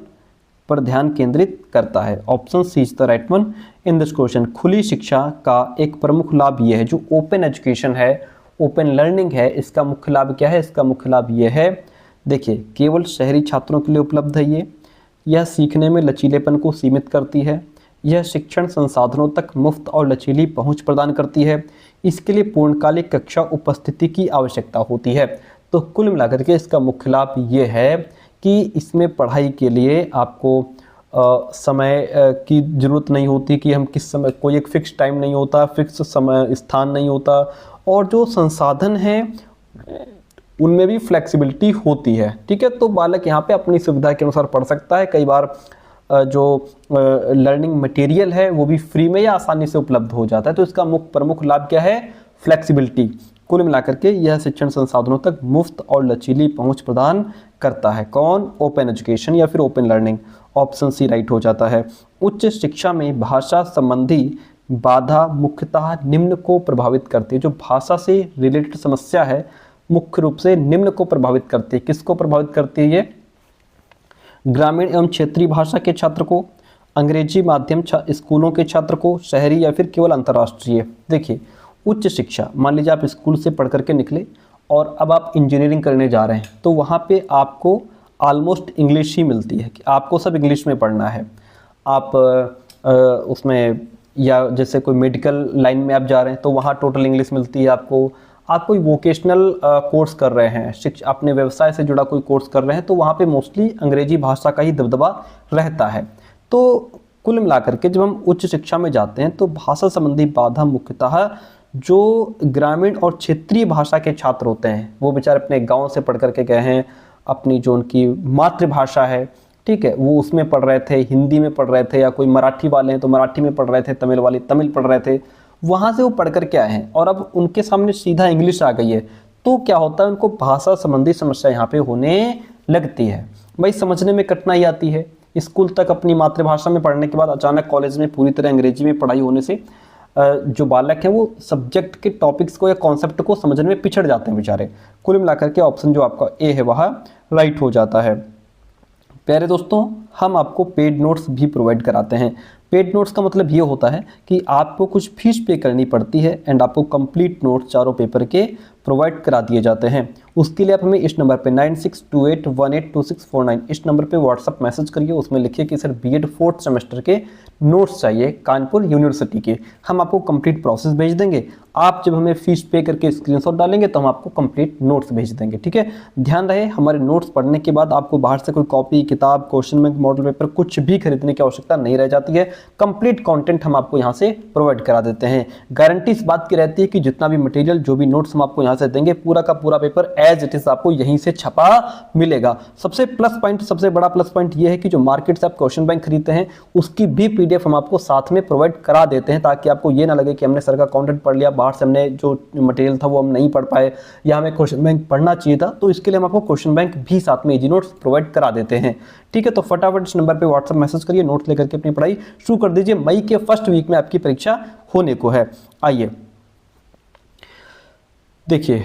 पर ध्यान केंद्रित करता है। Option C is the right one in this question. खुली शिक्षा का एक प्रमुख लाभ ये है, जो ओपन एजुकेशन है, ओपन लर्निंग है, इसका मुख्य लाभ क्या है? इसका मुख्य लाभ ये है, देखिए, केवल शहरी छात्रों के लिए उपलब्ध है। यह सीखने में लचीलेपन को सीमित करती है। यह शिक्षण संसाधनों तक मुफ्त और लचीली पहुंच प्रदान करती है। इसके लिए पूर्णकालिक कक्षा उपस्थिति की आवश्यकता होती है। तो कुल मिलाकर के इसका मुख्य लाभ ये है कि इसमें पढ़ाई के लिए आपको समय की ज़रूरत नहीं होती कि हम किस समय, कोई एक फिक्स टाइम नहीं होता, फिक्स समय स्थान नहीं होता, और जो संसाधन हैं उनमें भी फ्लेक्सिबिलिटी होती है। ठीक है, तो बालक यहाँ पे अपनी सुविधा के अनुसार पढ़ सकता है। कई बार जो लर्निंग मटेरियल है वो भी फ्री में या आसानी से उपलब्ध हो जाता है। तो इसका प्रमुख लाभ क्या है? फ्लेक्सिबिलिटी। कुल मिलाकर के यह शिक्षण संसाधनों तक मुफ्त और लचीली पहुंच प्रदान करता है। कौन? ओपन एजुकेशन या फिर open learning. Option C right हो जाता है। उच्च शिक्षा में भाषा संबंधी बाधा मुख्यतः निम्न को प्रभावित करती है। जो भाषा से रिलेटेड समस्या है मुख्य रूप से निम्न को प्रभावित करती है। किसको प्रभावित करती है ये? ग्रामीण एवं क्षेत्रीय भाषा के छात्र को, अंग्रेजी माध्यम स्कूलों के छात्र को, शहरी या फिर केवल अंतर्राष्ट्रीय। देखिए, उच्च शिक्षा, मान लीजिए आप स्कूल से पढ़ करके निकले और अब आप इंजीनियरिंग करने जा रहे हैं, तो वहाँ पे आपको ऑलमोस्ट इंग्लिश ही मिलती है कि आपको सब इंग्लिश में पढ़ना है। आप उसमें, या जैसे कोई मेडिकल लाइन में आप जा रहे हैं तो वहाँ टोटल इंग्लिश मिलती है आपको। आप कोई वोकेशनल कोर्स कर रहे हैं, अपने व्यवसाय से जुड़ा कोई कोर्स कर रहे हैं, तो वहाँ पे मोस्टली अंग्रेजी भाषा का ही दबदबा रहता है। तो कुल मिलाकर के जब हम उच्च शिक्षा में जाते हैं तो भाषा संबंधी बाधा मुख्यतः जो ग्रामीण और क्षेत्रीय भाषा के छात्र होते हैं, वो बेचारे अपने गांव से पढ़ करके गए हैं, अपनी जो उनकी मातृभाषा है, ठीक है, वो उसमें पढ़ रहे थे, हिंदी में पढ़ रहे थे, या कोई मराठी वाले हैं तो मराठी में पढ़ रहे थे, तमिल वाले तमिल पढ़ रहे थे, वहाँ से वो पढ़ कर के आए हैं और अब उनके सामने सीधा इंग्लिश आ गई है। तो क्या होता है, उनको भाषा संबंधी समस्या यहाँ पे होने लगती है। भाई समझने में कठिनाई आती है। स्कूल तक अपनी मातृभाषा में पढ़ने के बाद अचानक कॉलेज में पूरी तरह अंग्रेजी में पढ़ाई होने से जो बालक हैं वो सब्जेक्ट के टॉपिक्स को या कॉन्सेप्ट को समझने में पिछड़ जाते हैं बेचारे। कुल मिलाकर के ऑप्शन जो आपका ए है वह राइट हो जाता है। प्यारे दोस्तों, हम आपको पेड नोट्स भी प्रोवाइड कराते हैं। पेड नोट्स का मतलब ये होता है कि आपको कुछ फीस पे करनी पड़ती है एंड आपको कंप्लीट नोट्स चारों पेपर के प्रोवाइड करा दिए जाते हैं। उसके लिए आप हमें इस नंबर पे 9628182649 इस नंबर पे व्हाट्सअप मैसेज करिए। उसमें लिखिए कि सर बीएड 4th सेमेस्टर के नोट्स चाहिए कानपुर यूनिवर्सिटी के। हम आपको कंप्लीट प्रोसेस भेज देंगे। आप जब हमें फीस पे करके स्क्रीनशॉट डालेंगे तो हम आपको कंप्लीट नोट्स भेज देंगे। ठीक है, ध्यान रहे, हमारे नोट्स पढ़ने के बाद आपको बाहर से कोई कॉपी, किताब, क्वेश्चन बैंक, मॉडल पेपर कुछ भी खरीदने की आवश्यकता नहीं रह जाती है। कंप्लीट कंटेंट हम आपको यहाँ से प्रोवाइड करा देते हैं। गारंटी इस बात की रहती है कि जितना भी मटेरियल, जो भी नोट्स हम आपको यहाँ से देंगे, पूरा का पूरा पेपर एज इट इज आपको यहीं से छपा मिलेगा। सबसे प्लस पॉइंट, सबसे बड़ा प्लस पॉइंट ये है कि जो मार्केट से आप क्वेश्चन बैंक खरीदते हैं उसकी भी पीडीएफ हम आपको साथ में प्रोवाइड करा देते हैं, ताकि आपको ये ना लगे कि हमने सर का कंटेंट पढ़ लिया, बाहर से हमने जो मटेरियल था वो हम नहीं पढ़ पाए या हमें क्वेश्चन बैंक पढ़ना चाहिए था। तो इसके लिए हम आपको क्वेश्चन बैंक भी साथ में इजी नोट्स प्रोवाइड करा देते हैं। ठीक है, तो फटाफट इस नंबर पे व्हाट्सएप मैसेज करिए, नोट्स लेकर के अपनी पढ़ाई शुरू कर दीजिए। मई के फर्स्ट वीक में आपकी परीक्षा होने को है। आइए देखिए,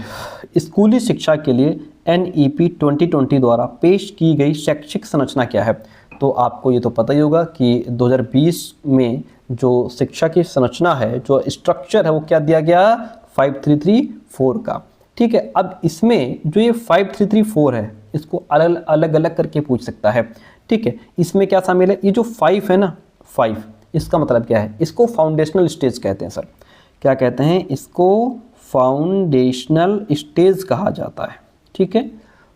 स्कूली शिक्षा के लिए NEP 2020 द्वारा पेश की गई शैक्षिक संरचना क्या है। तो आपको ये तो पता ही होगा कि 2020 में जो शिक्षा की संरचना है, जो स्ट्रक्चर है, वो क्या दिया गया, 5334 का। ठीक है, अब इसमें जो ये 5334 है इसको अलग अलग करके पूछ सकता है। ठीक है, इसमें क्या शामिल है, ये जो 5 है ना, 5 इसका मतलब क्या है, इसको फाउंडेशनल स्टेज कहते हैं। सर क्या कहते हैं इसको, फाउंडेशनल स्टेज कहा जाता है। ठीक है,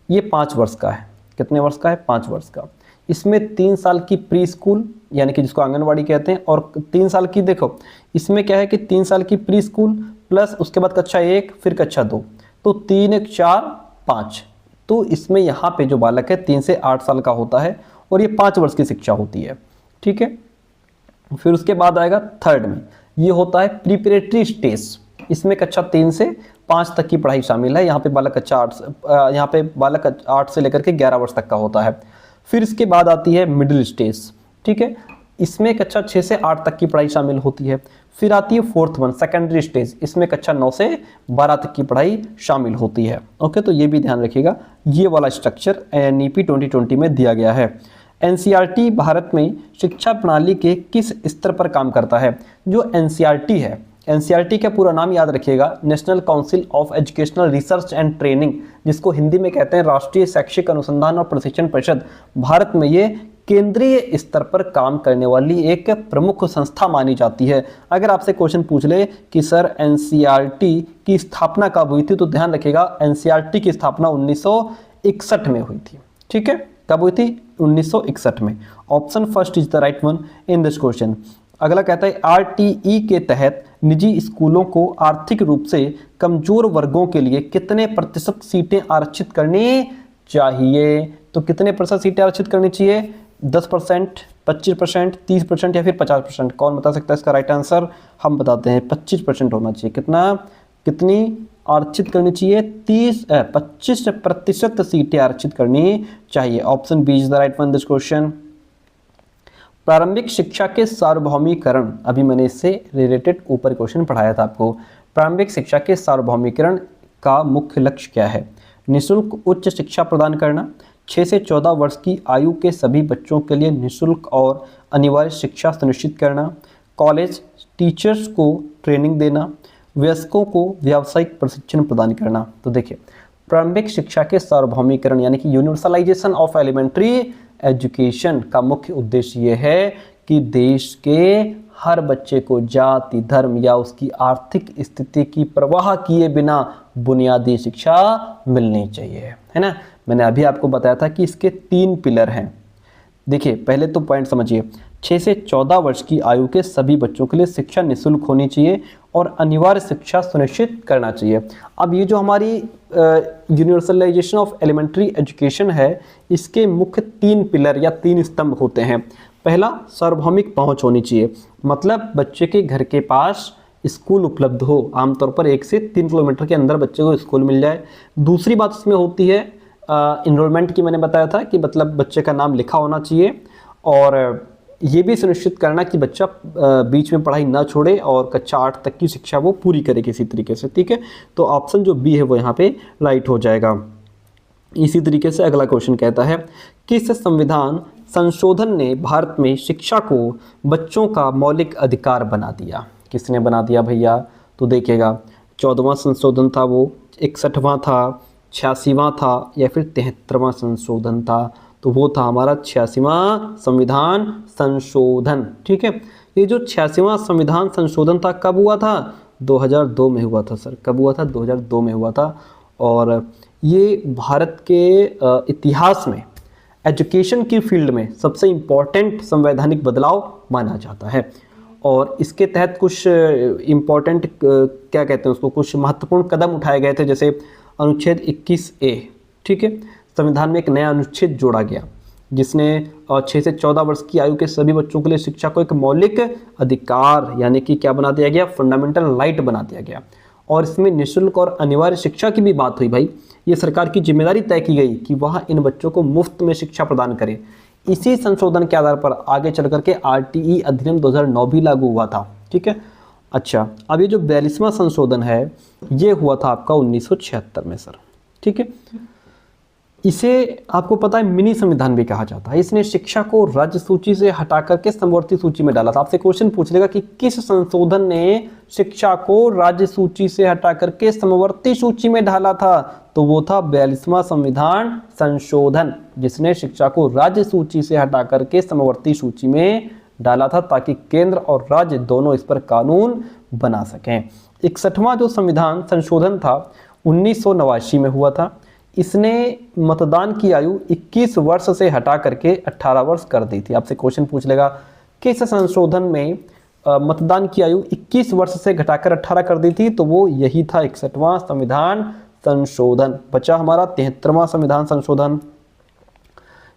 ये 5 वर्ष का है। कितने वर्ष का है, 5 वर्ष का। इसमें 3 साल की प्री स्कूल यानी कि जिसको आंगनवाड़ी कहते हैं, और 3 साल की, देखो इसमें क्या है कि 3 साल की प्री स्कूल प्लस उसके बाद कक्षा 1 फिर कक्षा 2, तो 3 1 4 5। तो इसमें यहाँ पे जो बालक है 3 से 8 साल का होता है और ये 5 वर्ष की शिक्षा होती है। ठीक है, फिर उसके बाद आएगा थर्ड में, ये होता है प्रिपरेटरी स्टेज। इसमें कक्षा 3 से 5 तक की पढ़ाई शामिल है। यहाँ पे बालक बालक 8 से लेकर के 11 वर्ष तक का होता है। फिर इसके बाद आती है मिडिल स्टेज। ठीक है, इसमें कक्षा 6 से 8 तक की पढ़ाई शामिल होती है। फिर आती है फोर्थ वन, सेकेंडरी स्टेज। इसमें कक्षा 9 से 12 तक की पढ़ाई शामिल होती है। ओके, तो ये भी ध्यान रखिएगा, ये वाला स्ट्रक्चर NEP 2020 में दिया गया है। NCERT भारत में शिक्षा प्रणाली के किस स्तर पर काम करता है? जो NCERT है, NCERT का पूरा नाम याद रखिएगा, national council of educational research and training, जिसको हिंदी में कहते हैं राष्ट्रीय शैक्षिक अनुसंधान और प्रशिक्षण परिषद। भारत में ये केंद्रीय स्तर पर काम करने वाली एक प्रमुख संस्था मानी जाती है। अगर आपसे क्वेश्चन पूछ ले कि सर NCERT की स्थापना कब हुई थी, तो ध्यान रखिएगा NCERT की स्थापना 1961 में हुई थी। ठीक है, कब हुई थी? 1961 में। Option first is the right one in this question. अगला कहता है RTE के तहत निजी स्कूलों को आर्थिक रूप से कमजोर वर्गों के लिए कितने प्रतिशत सीटें आरक्षित करनी चाहिए? तो कितने प्रतिशत सीटें आरक्षित करनी चाहिए? 10%, 25%, 30% या फिर 50%? कौन बता सकता है इसका राइट आंसर? हम बताते हैं, 25% होना चाहिए। कितनी आरक्षित करनी चाहिए? 25% सीटें आरक्षित करनी चाहिए। Option B is the right one this question. प्रारंभिक शिक्षा के सार्वभौमिकरण, अभी मैंने इससे रिलेटेड ऊपर क्वेश्चन पढ़ाया था आपको। प्रारंभिक शिक्षा के सार्वभौमिकरण का मुख्य लक्ष्य क्या है? निःशुल्क उच्च शिक्षा प्रदान करना, 6 से 14 वर्ष की आयु के सभी बच्चों के लिए निःशुल्क और अनिवार्य शिक्षा सुनिश्चित करना, कॉलेज टीचर्स को ट्रेनिंग देना, वयस्कों को व्यावसायिक प्रशिक्षण प्रदान करना। तो देखिए, प्रारंभिक शिक्षा के सार्वभौमिकरण यानी कि यूनिवर्सलाइजेशन ऑफ एलिमेंट्री एजुकेशन का मुख्य उद्देश्य ये है कि देश के हर बच्चे को जाति, धर्म या उसकी आर्थिक स्थिति की परवाह किए बिना बुनियादी शिक्षा मिलनी चाहिए, है ना। मैंने अभी आपको बताया था कि इसके 3 पिलर हैं। देखिए, पहले तो पॉइंट समझिए, 6 से 14 वर्ष की आयु के सभी बच्चों के लिए शिक्षा निःशुल्क होनी चाहिए और अनिवार्य शिक्षा सुनिश्चित करना चाहिए। अब ये जो हमारी यूनिवर्सलाइजेशन ऑफ एलिमेंट्री एजुकेशन है, इसके मुख्य 3 पिलर या 3 स्तंभ होते हैं। पहला, सार्वभौमिक पहुंच होनी चाहिए, मतलब बच्चे के घर के पास स्कूल उपलब्ध हो, आमतौर पर 1 से 3 किलोमीटर के अंदर बच्चे को स्कूल मिल जाए। दूसरी बात इसमें होती है इनरोलमेंट की, मैंने बताया था कि मतलब बच्चे का नाम लिखा होना चाहिए, और ये भी सुनिश्चित करना कि बच्चा बीच में पढ़ाई ना छोड़े और कक्षा 8 तक की शिक्षा वो पूरी करे किसी तरीके से। ठीक है, तो ऑप्शन जो बी है वो यहाँ पे राइट हो जाएगा। इसी तरीके से अगला क्वेश्चन कहता है, किस संविधान संशोधन ने भारत में शिक्षा को बच्चों का मौलिक अधिकार बना दिया? किसने बना दिया भैया? तो देखिएगा, 14वां संशोधन था वो, 61वां था, 86वां था या फिर 73वां संशोधन था? तो वो था हमारा 86वां संविधान संशोधन। ठीक है, ये जो 86वां संविधान संशोधन था कब हुआ था? 2002 में हुआ था सर। कब हुआ था? 2002 में हुआ था। और ये भारत के इतिहास में एजुकेशन की फील्ड में सबसे इम्पॉर्टेंट संवैधानिक बदलाव माना जाता है। और इसके तहत कुछ इम्पॉर्टेंट क्या कहते हैं उसको, कुछ महत्वपूर्ण कदम उठाए गए थे, जैसे अनुच्छेद 21A। ठीक है, संविधान में एक नया अनुच्छेद जोड़ा गया जिसने 6 से 14 वर्ष की आयु के सभी बच्चों के लिए शिक्षा को एक मौलिक अधिकार यानी कि क्या बना दिया गया? फंडामेंटल राइट बना दिया गया। और इसमें निःशुल्क और अनिवार्य शिक्षा की भी बात हुई। भाई, ये सरकार की जिम्मेदारी तय की गई कि वह इन बच्चों को मुफ्त में शिक्षा प्रदान करे। इसी संशोधन के आधार पर आगे चल करके RTE अधिनियम 2009 भी लागू हुआ था। ठीक है, अच्छा, अब ये जो 42वां संशोधन है ये हुआ था आपका 1976 में सर। ठीक है, इसे आपको पता है मिनी संविधान भी कहा जाता है। इसने शिक्षा को राज्य सूची से हटा करके समवर्ती सूची में डाला था। आपसे क्वेश्चन पूछ लेगा कि किस संशोधन ने शिक्षा को राज्य सूची से हटा करके समवर्ती सूची में डाला था? तो वो था 42वां संविधान संशोधन, जिसने शिक्षा को राज्य सूची से हटा करके समवर्ती सूची में डाला था ताकि केंद्र और राज्य दोनों इस पर कानून बना सकें। 61वां जो संविधान संशोधन था 1989 में हुआ था। इसने मतदान की आयु 21 वर्ष से हटा करके 18 वर्ष कर दी थी। आपसे क्वेश्चन पूछ लेगा किस संशोधन में मतदान की आयु 21 वर्ष से घटाकर 18 कर दी थी, तो वो यही था 61वां संविधान संशोधन। बचा हमारा 73वां संविधान संशोधन।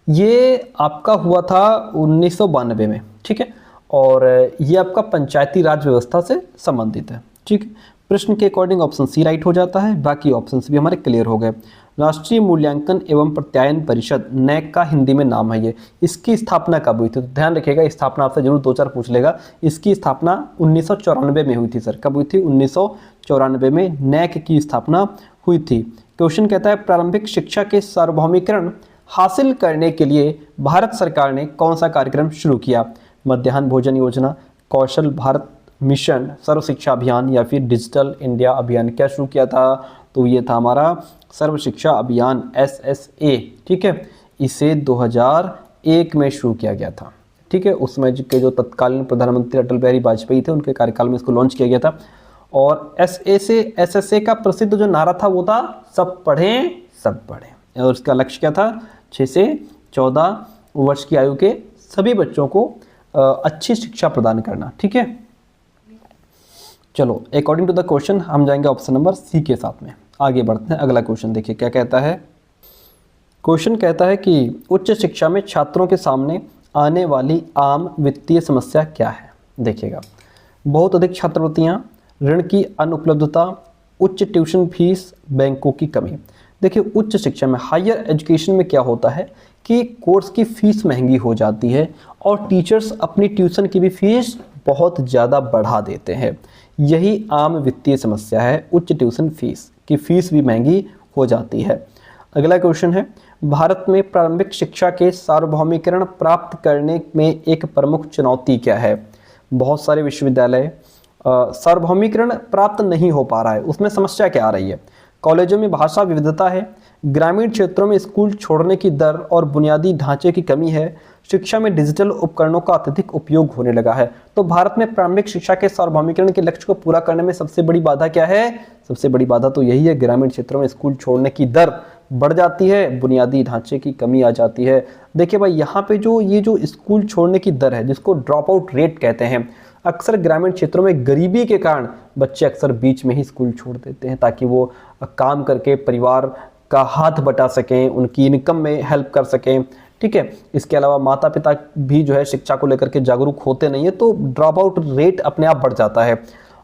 ये आपका हुआ था 1992 में, ठीक है, और ये आपका पंचायती राज व्यवस्था से संबंधित है, ठीक है। प्रश्न के अकॉर्डिंग ऑप्शन सी राइट हो जाता है, बाकी ऑप्शंस भी हमारे क्लियर हो गए। राष्ट्रीय मूल्यांकन एवं प्रत्यायन परिषद नैक का हिंदी में नाम है ये, इसकी स्थापना कब हुई थी? तो ध्यान रखिएगा, स्थापना आपसे जरूर 2-4 पूछ लेगा। इसकी स्थापना 1994 में हुई थी सर। कब हुई थी? 1994 में नैक की स्थापना हुई थी। क्वेश्चन कहता है प्रारंभिक शिक्षा के सार्वभौमिकरण हासिल करने के लिए भारत सरकार ने कौन सा कार्यक्रम शुरू किया? मध्याह्न भोजन योजना, कौशल भारत मिशन, सर्व शिक्षा अभियान या फिर डिजिटल इंडिया अभियान? क्या शुरू किया था? तो ये था हमारा सर्व शिक्षा अभियान, SSA, ठीक है। इसे 2001 में शुरू किया गया था, ठीक है। उसमें के जो तत्कालीन प्रधानमंत्री अटल बिहारी वाजपेयी थे, उनके कार्यकाल में इसको लॉन्च किया गया था। और SSA का प्रसिद्ध जो नारा था वो था सब पढ़ें सब पढ़ें, और इसका लक्ष्य क्या था? 6 से 14 वर्ष की आयु के सभी बच्चों को अच्छी शिक्षा प्रदान करना, ठीक है। चलो, अकॉर्डिंग टू द क्वेश्चन हम जाएंगे ऑप्शन नंबर सी के साथ में। आगे बढ़ते हैं। अगला क्वेश्चन देखिए क्या कहता है। क्वेश्चन कहता है कि उच्च शिक्षा में छात्रों के सामने आने वाली आम वित्तीय समस्या क्या है? देखिएगा, बहुत अधिक छात्रवृत्तियां, ऋण की अनुपलब्धता, उच्च ट्यूशन फीस, बैंकों की कमी। देखिए, उच्च शिक्षा में, हायर एजुकेशन में क्या होता है कि कोर्स की फीस महंगी हो जाती है और टीचर्स अपनी ट्यूशन की भी फीस बहुत ज़्यादा बढ़ा देते हैं। यही आम वित्तीय समस्या है, उच्च ट्यूशन फीस की फीस भी महंगी हो जाती है। अगला क्वेश्चन है, भारत में प्रारंभिक शिक्षा के सार्वभौमिकरण प्राप्त करने में एक प्रमुख चुनौती क्या है? बहुत सारे विश्वविद्यालय सार्वभौमिकरण प्राप्त नहीं हो पा रहा है, उसमें समस्या क्या आ रही है? कॉलेजों में भाषा विविधता है, ग्रामीण क्षेत्रों में स्कूल छोड़ने की दर और बुनियादी ढांचे की कमी है, शिक्षा में डिजिटल उपकरणों का अत्यधिक उपयोग होने लगा है। तो भारत में प्रारंभिक शिक्षा के सार्वभौमिकरण के लक्ष्य को पूरा करने में सबसे बड़ी बाधा क्या है? सबसे बड़ी बाधा तो यही है, ग्रामीण क्षेत्रों में स्कूल छोड़ने की दर बढ़ जाती है, बुनियादी ढांचे की कमी आ जाती है। देखिए भाई, यहाँ पे ये जो स्कूल छोड़ने की दर है, जिसको ड्रॉप आउट रेट कहते हैं, अक्सर ग्रामीण क्षेत्रों में गरीबी के कारण बच्चे अक्सर बीच में ही स्कूल छोड़ देते हैं ताकि वो काम करके परिवार का हाथ बटा सकें, उनकी इनकम में हेल्प कर सकें, ठीक है। इसके अलावा माता पिता भी जो है शिक्षा को लेकर के जागरूक होते नहीं है, तो ड्रॉप आउट रेट अपने आप बढ़ जाता है।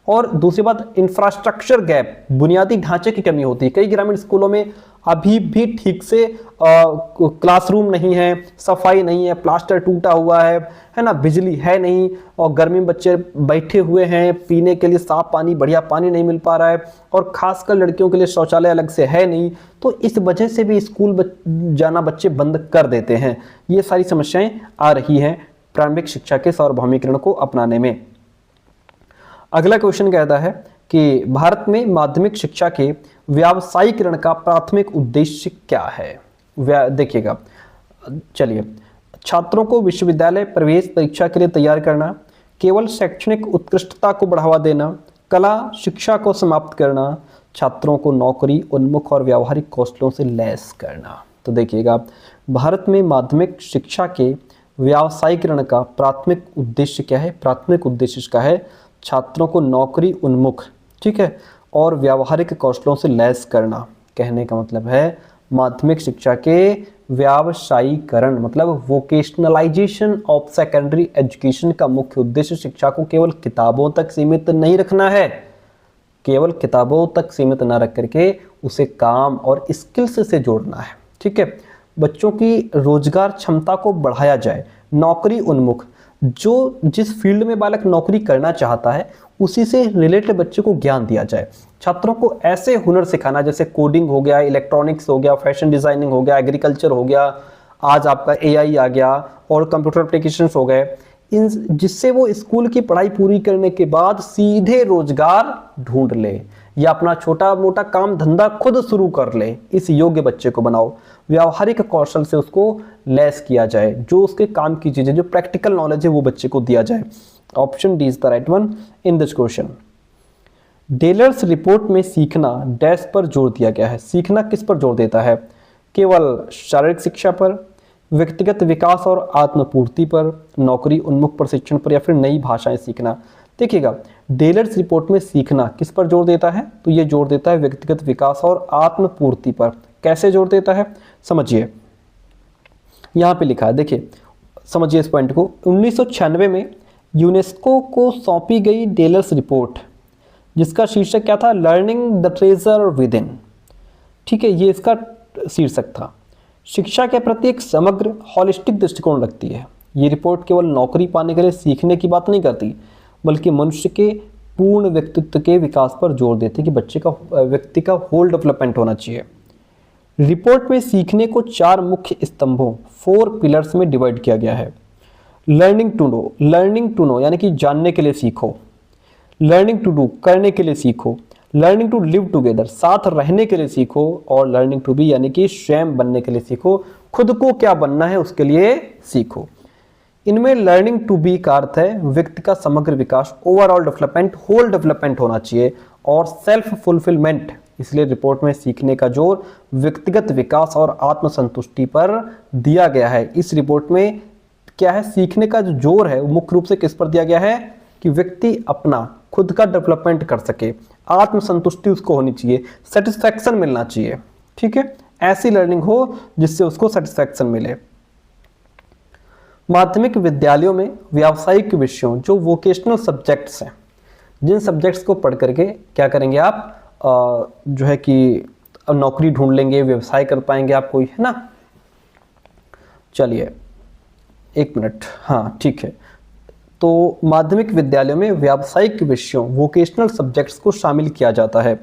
और दूसरी बात, इंफ्रास्ट्रक्चर गैप, बुनियादी ढांचे की कमी होती है। कई ग्रामीण स्कूलों में अभी भी ठीक से क्लासरूम नहीं है, सफाई नहीं है, प्लास्टर टूटा हुआ है ना, बिजली है नहीं, और गर्मी में बच्चे बैठे हुए हैं, पीने के लिए साफ पानी, बढ़िया पानी नहीं मिल पा रहा है, और खासकर लड़कियों के लिए शौचालय अलग से है नहीं। तो इस वजह से भी स्कूल जाना बच्चे बंद कर देते हैं। ये सारी समस्याएं आ रही हैं प्रारंभिक शिक्षा के सार्वभौमिकरण को अपनाने में। अगला क्वेश्चन कहता है कि भारत में माध्यमिक शिक्षा के व्यावसायीकरण का प्राथमिक उद्देश्य क्या है? देखिएगा, चलिए, छात्रों को विश्वविद्यालय प्रवेश परीक्षा के लिए तैयार करना, केवल शैक्षणिक उत्कृष्टता को बढ़ावा देना, कला शिक्षा को समाप्त करना, छात्रों को नौकरी उन्मुख और व्यावहारिक कौशलों से लैस करना। तो देखिएगा, भारत में माध्यमिक शिक्षा के व्यावसायीकरण का प्राथमिक उद्देश्य क्या है? प्राथमिक उद्देश्य इसका है छात्रों को नौकरी उन्मुख, ठीक है, और व्यावहारिक कौशलों से लैस करना। कहने का मतलब है माध्यमिक शिक्षा के व्यावसायीकरण, मतलब वोकेशनलाइजेशन ऑफ सेकेंडरी एजुकेशन का मुख्य उद्देश्य शिक्षा को केवल किताबों तक सीमित नहीं रखना है, केवल किताबों तक सीमित न रख करके उसे काम और स्किल्स से जोड़ना है, ठीक है। बच्चों की रोजगार क्षमता को बढ़ाया जाए, नौकरी उन्मुख, जो जिस फील्ड में बालक नौकरी करना चाहता है उसी से रिलेटेड बच्चे को ज्ञान दिया जाए। छात्रों को ऐसे हुनर सिखाना जैसे कोडिंग हो गया, इलेक्ट्रॉनिक्स हो गया, फैशन डिजाइनिंग हो गया, एग्रीकल्चर हो गया, आज आपका AI आ गया और कंप्यूटर एप्लीकेशंस हो गए, इन जिससे वो स्कूल की पढ़ाई पूरी करने के बाद सीधे रोजगार ढूंढ ले या अपना छोटा मोटा काम धंधा खुद शुरू कर ले। इस योग्य बच्चे को बनाओ, व्यावहारिक कौशल से उसको लैस किया जाए, जो उसके काम की चीजें, जो प्रैक्टिकल नॉलेज है वो बच्चे को दिया जाए। Option D is the right one in this question. डेलर्स रिपोर्ट में सीखना डैश पर जोर दिया गया है। सीखना किस पर जोर देता है? केवल शारीरिक शिक्षा पर, व्यक्तिगत विकास और आत्मपूर्ति पर, नौकरी उन्मुख प्रशिक्षण पर, या फिर नई भाषाएं सीखना। देखिएगा, डेलर्स रिपोर्ट में सीखना किस पर जोर देता है? तो ये जोर देता है व्यक्तिगत विकास और आत्मपूर्ति पर। कैसे जोर देता है समझिए, यहाँ पे लिखा है, देखिए समझिए इस पॉइंट को। 1996 में यूनेस्को को सौंपी गई डेलर्स रिपोर्ट, जिसका शीर्षक क्या था? Learning the treasure with in. ठीक है, ये इसका शीर्षक था। शिक्षा के प्रति एक समग्र हॉलिस्टिक दृष्टिकोण रखती है। ये रिपोर्ट केवल नौकरी पाने के लिए सीखने की बात नहीं करती, बल्कि मनुष्य के पूर्ण व्यक्तित्व के विकास पर जोर देती है कि व्यक्ति का होल डेवलपमेंट होना चाहिए। रिपोर्ट में सीखने को 4 मुख्य स्तंभों 4 पिलर्स में डिवाइड किया गया है। लर्निंग टू नो यानी कि जानने के लिए सीखो। लर्निंग टू डू करने के लिए सीखो। लर्निंग टू लिव टुगेदर साथ रहने के लिए सीखो। और लर्निंग टू बी यानी कि स्वयं बनने के लिए सीखो, खुद को क्या बनना है उसके लिए सीखो। इनमें लर्निंग टू बी का अर्थ है व्यक्ति का समग्र विकास, ओवरऑल डेवलपमेंट, होल डेवलपमेंट होना चाहिए। और सेल्फ फुलफिलमेंट, इसलिए रिपोर्ट में सीखने का जोर व्यक्तिगत विकास और आत्मसंतुष्टि पर दिया गया है। इस रिपोर्ट में क्या है, सीखने का जो जोर है वो मुख्य रूप से किस पर दिया गया है कि व्यक्ति अपना खुद का डेवलपमेंट कर सके, आत्मसंतुष्टि उसको होनी चाहिए, सेटिस्फैक्शन मिलना चाहिए। ठीक है, ऐसी लर्निंग हो जिससे उसको सेटिस्फैक्शन मिले। माध्यमिक विद्यालयों में व्यावसायिक विषयों, जो वोकेशनल सब्जेक्ट्स हैं, जिन सब्जेक्ट्स को पढ़ करके क्या करेंगे आप जो है कि नौकरी ढूंढ लेंगे, व्यवसाय कर पाएंगे आप कोई, है ना। चलिए एक मिनट, हाँ ठीक है। तो माध्यमिक विद्यालयों में व्यावसायिक विषयों, वोकेशनल सब्जेक्ट्स को शामिल किया जाता है।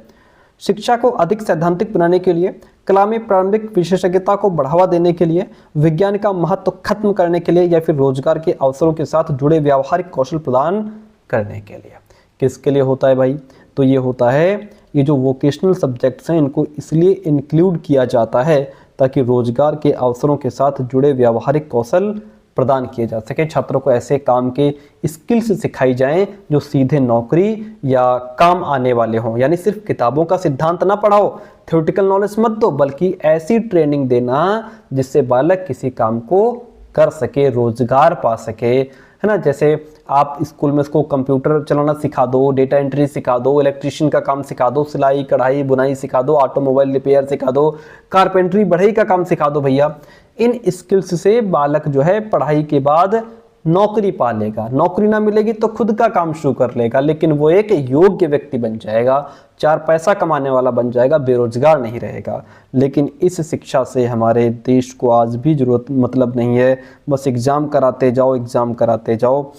शिक्षा को अधिक सैद्धांतिक बनाने के लिए, कला में प्रारंभिक विशेषज्ञता को बढ़ावा देने के लिए, विज्ञान का महत्व खत्म करने के लिए, या फिर रोजगार के अवसरों के साथ जुड़े व्यावहारिक कौशल प्रदान करने के लिए। किसके लिए होता है भाई? तो ये होता है, ये जो वोकेशनल सब्जेक्ट्स हैं इनको इसलिए इंक्लूड किया जाता है ताकि रोजगार के अवसरों के साथ जुड़े व्यावहारिक कौशल प्रदान किए जा सके। छात्रों को ऐसे काम के स्किल्स सिखाई जाएं जो सीधे नौकरी या काम आने वाले हों। यानी सिर्फ किताबों का सिद्धांत ना पढ़ाओ, थ्योरेटिकल नॉलेज मत दो, बल्कि ऐसी ट्रेनिंग देना जिससे बालक किसी काम को कर सके, रोजगार पा सके, है ना। जैसे आप स्कूल में उसको कंप्यूटर चलाना सिखा दो, डेटा एंट्री सिखा दो, इलेक्ट्रिशियन का काम सिखा दो, सिलाई कढ़ाई बुनाई सिखा दो, ऑटोमोबाइल रिपेयर सिखा दो, कारपेंटरी बढ़ई का काम सिखा दो भैया। इन स्किल्स से बालक जो है पढ़ाई के बाद नौकरी पा लेगा। नौकरी ना मिलेगी तो खुद का काम शुरू कर लेगा, लेकिन वो एक योग्य व्यक्ति बन जाएगा, 4 पैसा कमाने वाला बन जाएगा, बेरोजगार नहीं रहेगा। लेकिन इस शिक्षा से हमारे देश को आज भी जरूरत मतलब नहीं है, बस एग्जाम कराते जाओ, एग्जाम कराते जाओ।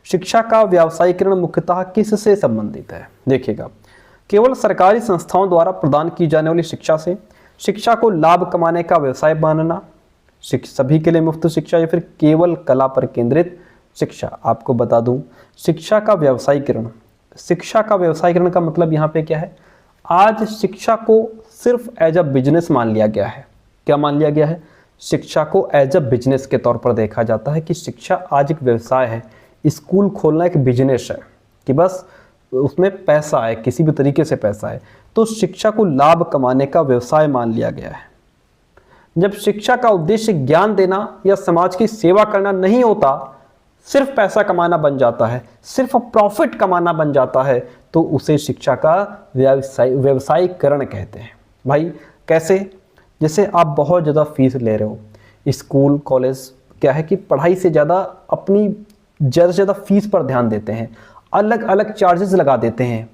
शिक्षा का व्यावसायीकरण मुख्यतः किससे संबंधित है? देखिएगा, केवल सरकारी संस्थाओं द्वारा प्रदान की जाने वाली शिक्षा से, शिक्षा को लाभ कमाने का व्यवसाय मानना, सभी के लिए मुफ्त शिक्षा, या फिर केवल कला पर केंद्रित शिक्षा। आपको बता दूं, शिक्षा का व्यवसायीकरण का मतलब यहाँ पे क्या है? आज शिक्षा को सिर्फ एज अ बिजनेस मान लिया गया है। क्या मान लिया गया है? शिक्षा को एज अ बिजनेस के तौर पर देखा जाता है कि शिक्षा आज एक व्यवसाय है। स्कूल खोलना एक बिजनेस है कि बस उसमें पैसा है, किसी भी तरीके से पैसा है। तो शिक्षा को लाभ कमाने का व्यवसाय मान लिया गया है। जब शिक्षा का उद्देश्य ज्ञान देना या समाज की सेवा करना नहीं होता, सिर्फ पैसा कमाना बन जाता है, सिर्फ प्रॉफिट कमाना बन जाता है, तो उसे शिक्षा का व्यवसायीकरण कहते हैं। भाई कैसे? जैसे आप बहुत ज़्यादा फीस ले रहे हो, स्कूल कॉलेज क्या है कि पढ़ाई से ज़्यादा अपनी ज़्यादा से ज़्यादा फीस पर ध्यान देते हैं, अलग अलग चार्जेस लगा देते हैं।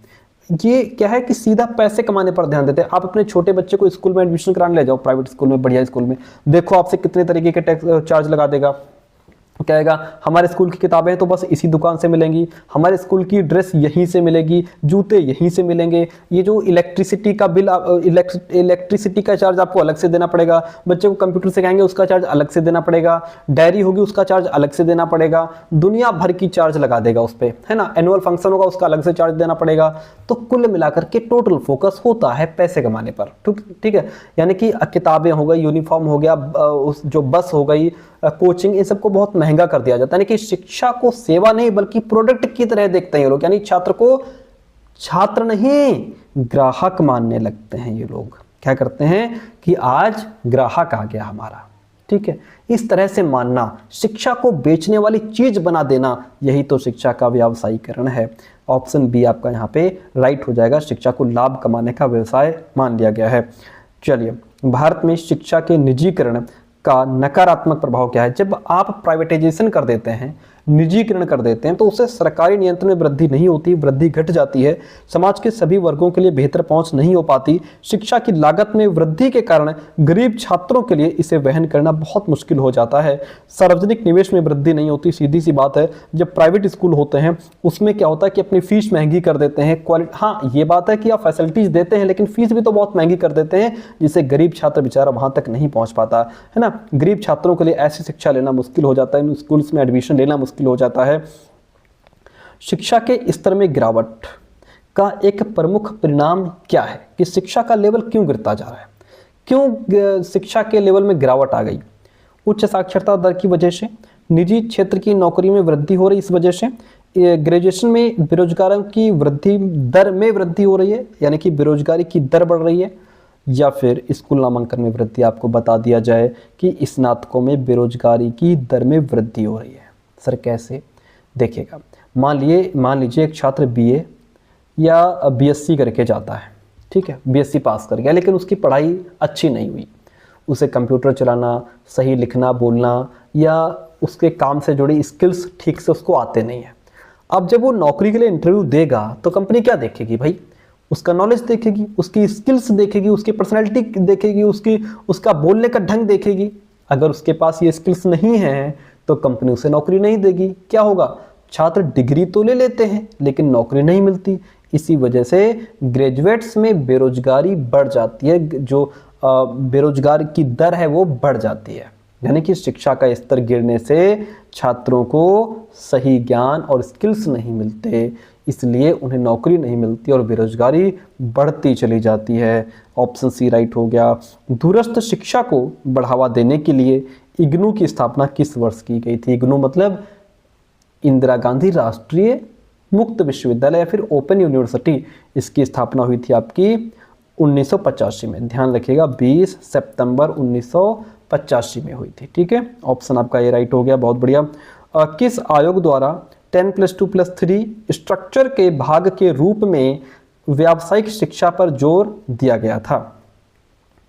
ये क्या है कि सीधा पैसे कमाने पर ध्यान देते हैं। आप अपने छोटे बच्चे को स्कूल में एडमिशन कराने ले जाओ, प्राइवेट स्कूल में, बढ़िया स्कूल में, देखो आपसे कितने तरीके के टैक्स चार्ज लगा देगा। कहेगा हमारे स्कूल की किताबें तो बस इसी दुकान से मिलेंगी, हमारे स्कूल की ड्रेस यहीं से मिलेगी, जूते यहीं से मिलेंगे, ये जो इलेक्ट्रिसिटी का बिल, इलेक्ट्रिसिटी का चार्ज आपको अलग से देना पड़ेगा, बच्चे को कंप्यूटर सिखाएंगे उसका चार्ज अलग से देना पड़ेगा, डायरी होगी उसका चार्ज अलग से देना पड़ेगा, दुनिया भर की चार्ज लगा देगा उस पर, है ना। एनुअल फंक्शन होगा उसका अलग से चार्ज देना पड़ेगा। तो कुल मिलाकर के टोटल फोकस होता है पैसे कमाने पर। ठीक है, यानी कि किताबें हो गई, यूनिफॉर्म हो गया, जो बस हो गई, कोचिंग, इन सबको बहुत महंगा कर दिया जाता है। यानी कि शिक्षा को सेवा नहीं बल्कि प्रोडक्ट की तरह देखते हैं लोग। यानी छात्र को छात्र नहीं ग्राहक मानने लगते हैं। ये लोग क्या करते हैं कि आज ग्राहक आ गया हमारा, ठीक है। इस तरह से मानना, शिक्षा को बेचने वाली चीज बना देना, यही तो शिक्षा का व्यावसायीकरण है। ऑप्शन बी आपका यहाँ पे राइट हो जाएगा। शिक्षा को लाभ कमाने का व्यवसाय मान लिया गया है। चलिए, भारत में शिक्षा के निजीकरण का नकारात्मक प्रभाव क्या है? जब आप प्राइवेटाइजेशन कर देते हैं, निजीकरण कर देते हैं, तो उससे सरकारी नियंत्रण में वृद्धि नहीं होती, वृद्धि घट जाती है। समाज के सभी वर्गों के लिए बेहतर पहुंच नहीं हो पाती। शिक्षा की लागत में वृद्धि के कारण गरीब छात्रों के लिए इसे वहन करना बहुत मुश्किल हो जाता है। सार्वजनिक निवेश में वृद्धि नहीं होती। सीधी सी बात है, जब प्राइवेट स्कूल होते हैं उसमें क्या होता है कि अपनी फीस महंगी कर देते हैं। क्वालिटी, हाँ ये बात है कि आप फैसिलिटीज देते हैं लेकिन फीस भी तो बहुत महंगी कर देते हैं, जिससे गरीब छात्र बेचारा वहां तक नहीं पहुंच पाता है ना। गरीब छात्रों के लिए ऐसी शिक्षा लेना मुश्किल हो जाता है, इन स्कूल्स में एडमिशन लेना मुश्किल हो जाता है। शिक्षा के स्तर में गिरावट का एक प्रमुख परिणाम क्या है कि शिक्षा का लेवल क्यों गिरता जा रहा है? क्यों शिक्षा के लेवल में गिरावट आ गई? उच्च साक्षरता दर की वजह से, निजी क्षेत्र की नौकरी में वृद्धि हो रही, इस वजह से ग्रेजुएशन में बेरोजगारों की वृद्धि दर में वृद्धि हो रही है, यानी कि बेरोजगारी की दर बढ़ रही है, या फिर स्कूल नामांकन में वृद्धि। आपको बता दिया जाए कि स्नातकों में बेरोजगारी की दर में वृद्धि हो रही है। सर कैसे? देखिएगा, मान लीजिए एक छात्र बीए या बीएससी करके जाता है, ठीक है, बीएससी पास कर गया, लेकिन उसकी पढ़ाई अच्छी नहीं हुई। उसे कंप्यूटर चलाना, सही लिखना बोलना या उसके काम से जुड़ी स्किल्स ठीक से उसको आते नहीं है। अब जब वो नौकरी के लिए इंटरव्यू देगा तो कंपनी क्या देखेगी भाई? उसका नॉलेज देखेगी, उसकी स्किल्स देखेगी, उसकी पर्सनैलिटी देखेगी, उसका बोलने का ढंग देखेगी। अगर उसके पास ये स्किल्स नहीं है तो कंपनी उसे नौकरी नहीं देगी। क्या होगा? छात्र डिग्री तो ले लेते हैं लेकिन नौकरी नहीं मिलती। इसी वजह से ग्रेजुएट्स में बेरोजगारी बढ़ जाती है, जो बेरोजगार की दर है वो बढ़ जाती है। यानी कि शिक्षा का स्तर गिरने से छात्रों को सही ज्ञान और स्किल्स नहीं मिलते, इसलिए उन्हें नौकरी नहीं मिलती और बेरोजगारी बढ़ती चली जाती है। ऑप्शन सी राइट हो गया। दूरस्थ शिक्षा को बढ़ावा देने के लिए इग्नू की स्थापना किस वर्ष की गई थी? इग्नू मतलब इंदिरा गांधी राष्ट्रीय मुक्त विश्वविद्यालय या फिर ओपन यूनिवर्सिटी। इसकी स्थापना हुई थी आपकी 1985 में। ध्यान रखिएगा, 20 सितंबर 1985 में हुई थी, ठीक है। ऑप्शन आपका ये राइट हो गया, बहुत बढ़िया। किस आयोग द्वारा 10+2+3 स्ट्रक्चर के भाग के रूप में व्यावसायिक शिक्षा पर जोर दिया गया था?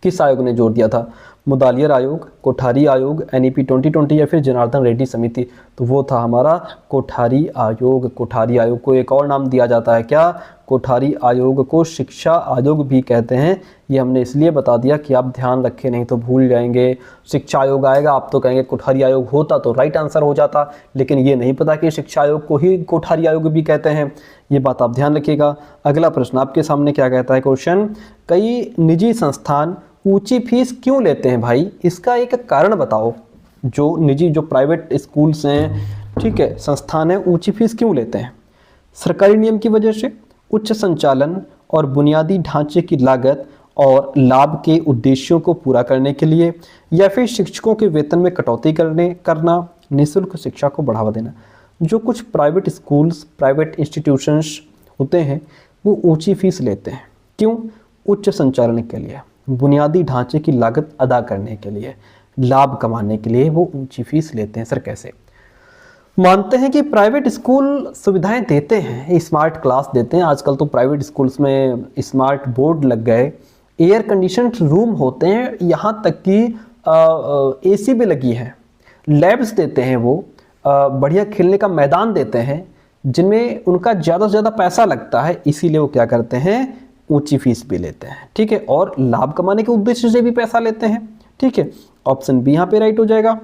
किस आयोग ने जोर दिया था? मुदालियर आयोग, कोठारी आयोग, NEP 2020 या फिर जनार्दन रेड्डी समिति? तो वो था हमारा कोठारी आयोग। कोठारी आयोग को एक और नाम दिया जाता है क्या? कोठारी आयोग को शिक्षा आयोग भी कहते हैं। ये हमने इसलिए बता दिया कि आप ध्यान रखें, नहीं तो भूल जाएंगे। शिक्षा आयोग आएगा आप तो कहेंगे कोठारी आयोग होता तो राइट आंसर हो जाता, लेकिन ये नहीं पता कि शिक्षा आयोग को ही कोठारी आयोग भी कहते हैं। ये बात आप ध्यान रखिएगा। अगला प्रश्न आपके सामने क्या कहता है क्वेश्चन? कई निजी संस्थान ऊंची फीस क्यों लेते हैं भाई? इसका एक कारण बताओ। जो प्राइवेट स्कूल्स हैं, ठीक है, संस्थान है, ऊंची फीस क्यों लेते हैं? सरकारी नियम की वजह से, उच्च संचालन और बुनियादी ढांचे की लागत और लाभ के उद्देश्यों को पूरा करने के लिए, या फिर शिक्षकों के वेतन में कटौती करना, निःशुल्क शिक्षा को बढ़ावा देना। जो कुछ प्राइवेट स्कूल्स, प्राइवेट इंस्टीट्यूशंस होते हैं वो ऊंची फीस लेते हैं। क्यों? उच्च संचालन के लिए, बुनियादी ढांचे की लागत अदा करने के लिए, लाभ कमाने के लिए वो ऊंची फीस लेते हैं। सर कैसे? मानते हैं कि प्राइवेट स्कूल सुविधाएं देते हैं, स्मार्ट क्लास देते हैं। आजकल तो प्राइवेट स्कूल्स में स्मार्ट बोर्ड लग गए, एयर कंडीशनड रूम होते हैं, यहाँ तक कि AC भी लगी है, लैब्स देते हैं, वो बढ़िया खेलने का मैदान देते हैं, जिनमें उनका ज़्यादा से ज़्यादा पैसा लगता है, इसीलिए वो क्या करते हैं? ऊंची फीस भी लेते हैं, ठीक है, और लाभ कमाने के उद्देश्य से भी पैसा लेते हैं, ठीक है। ऑप्शन बी यहाँ पे राइट हो जाएगा।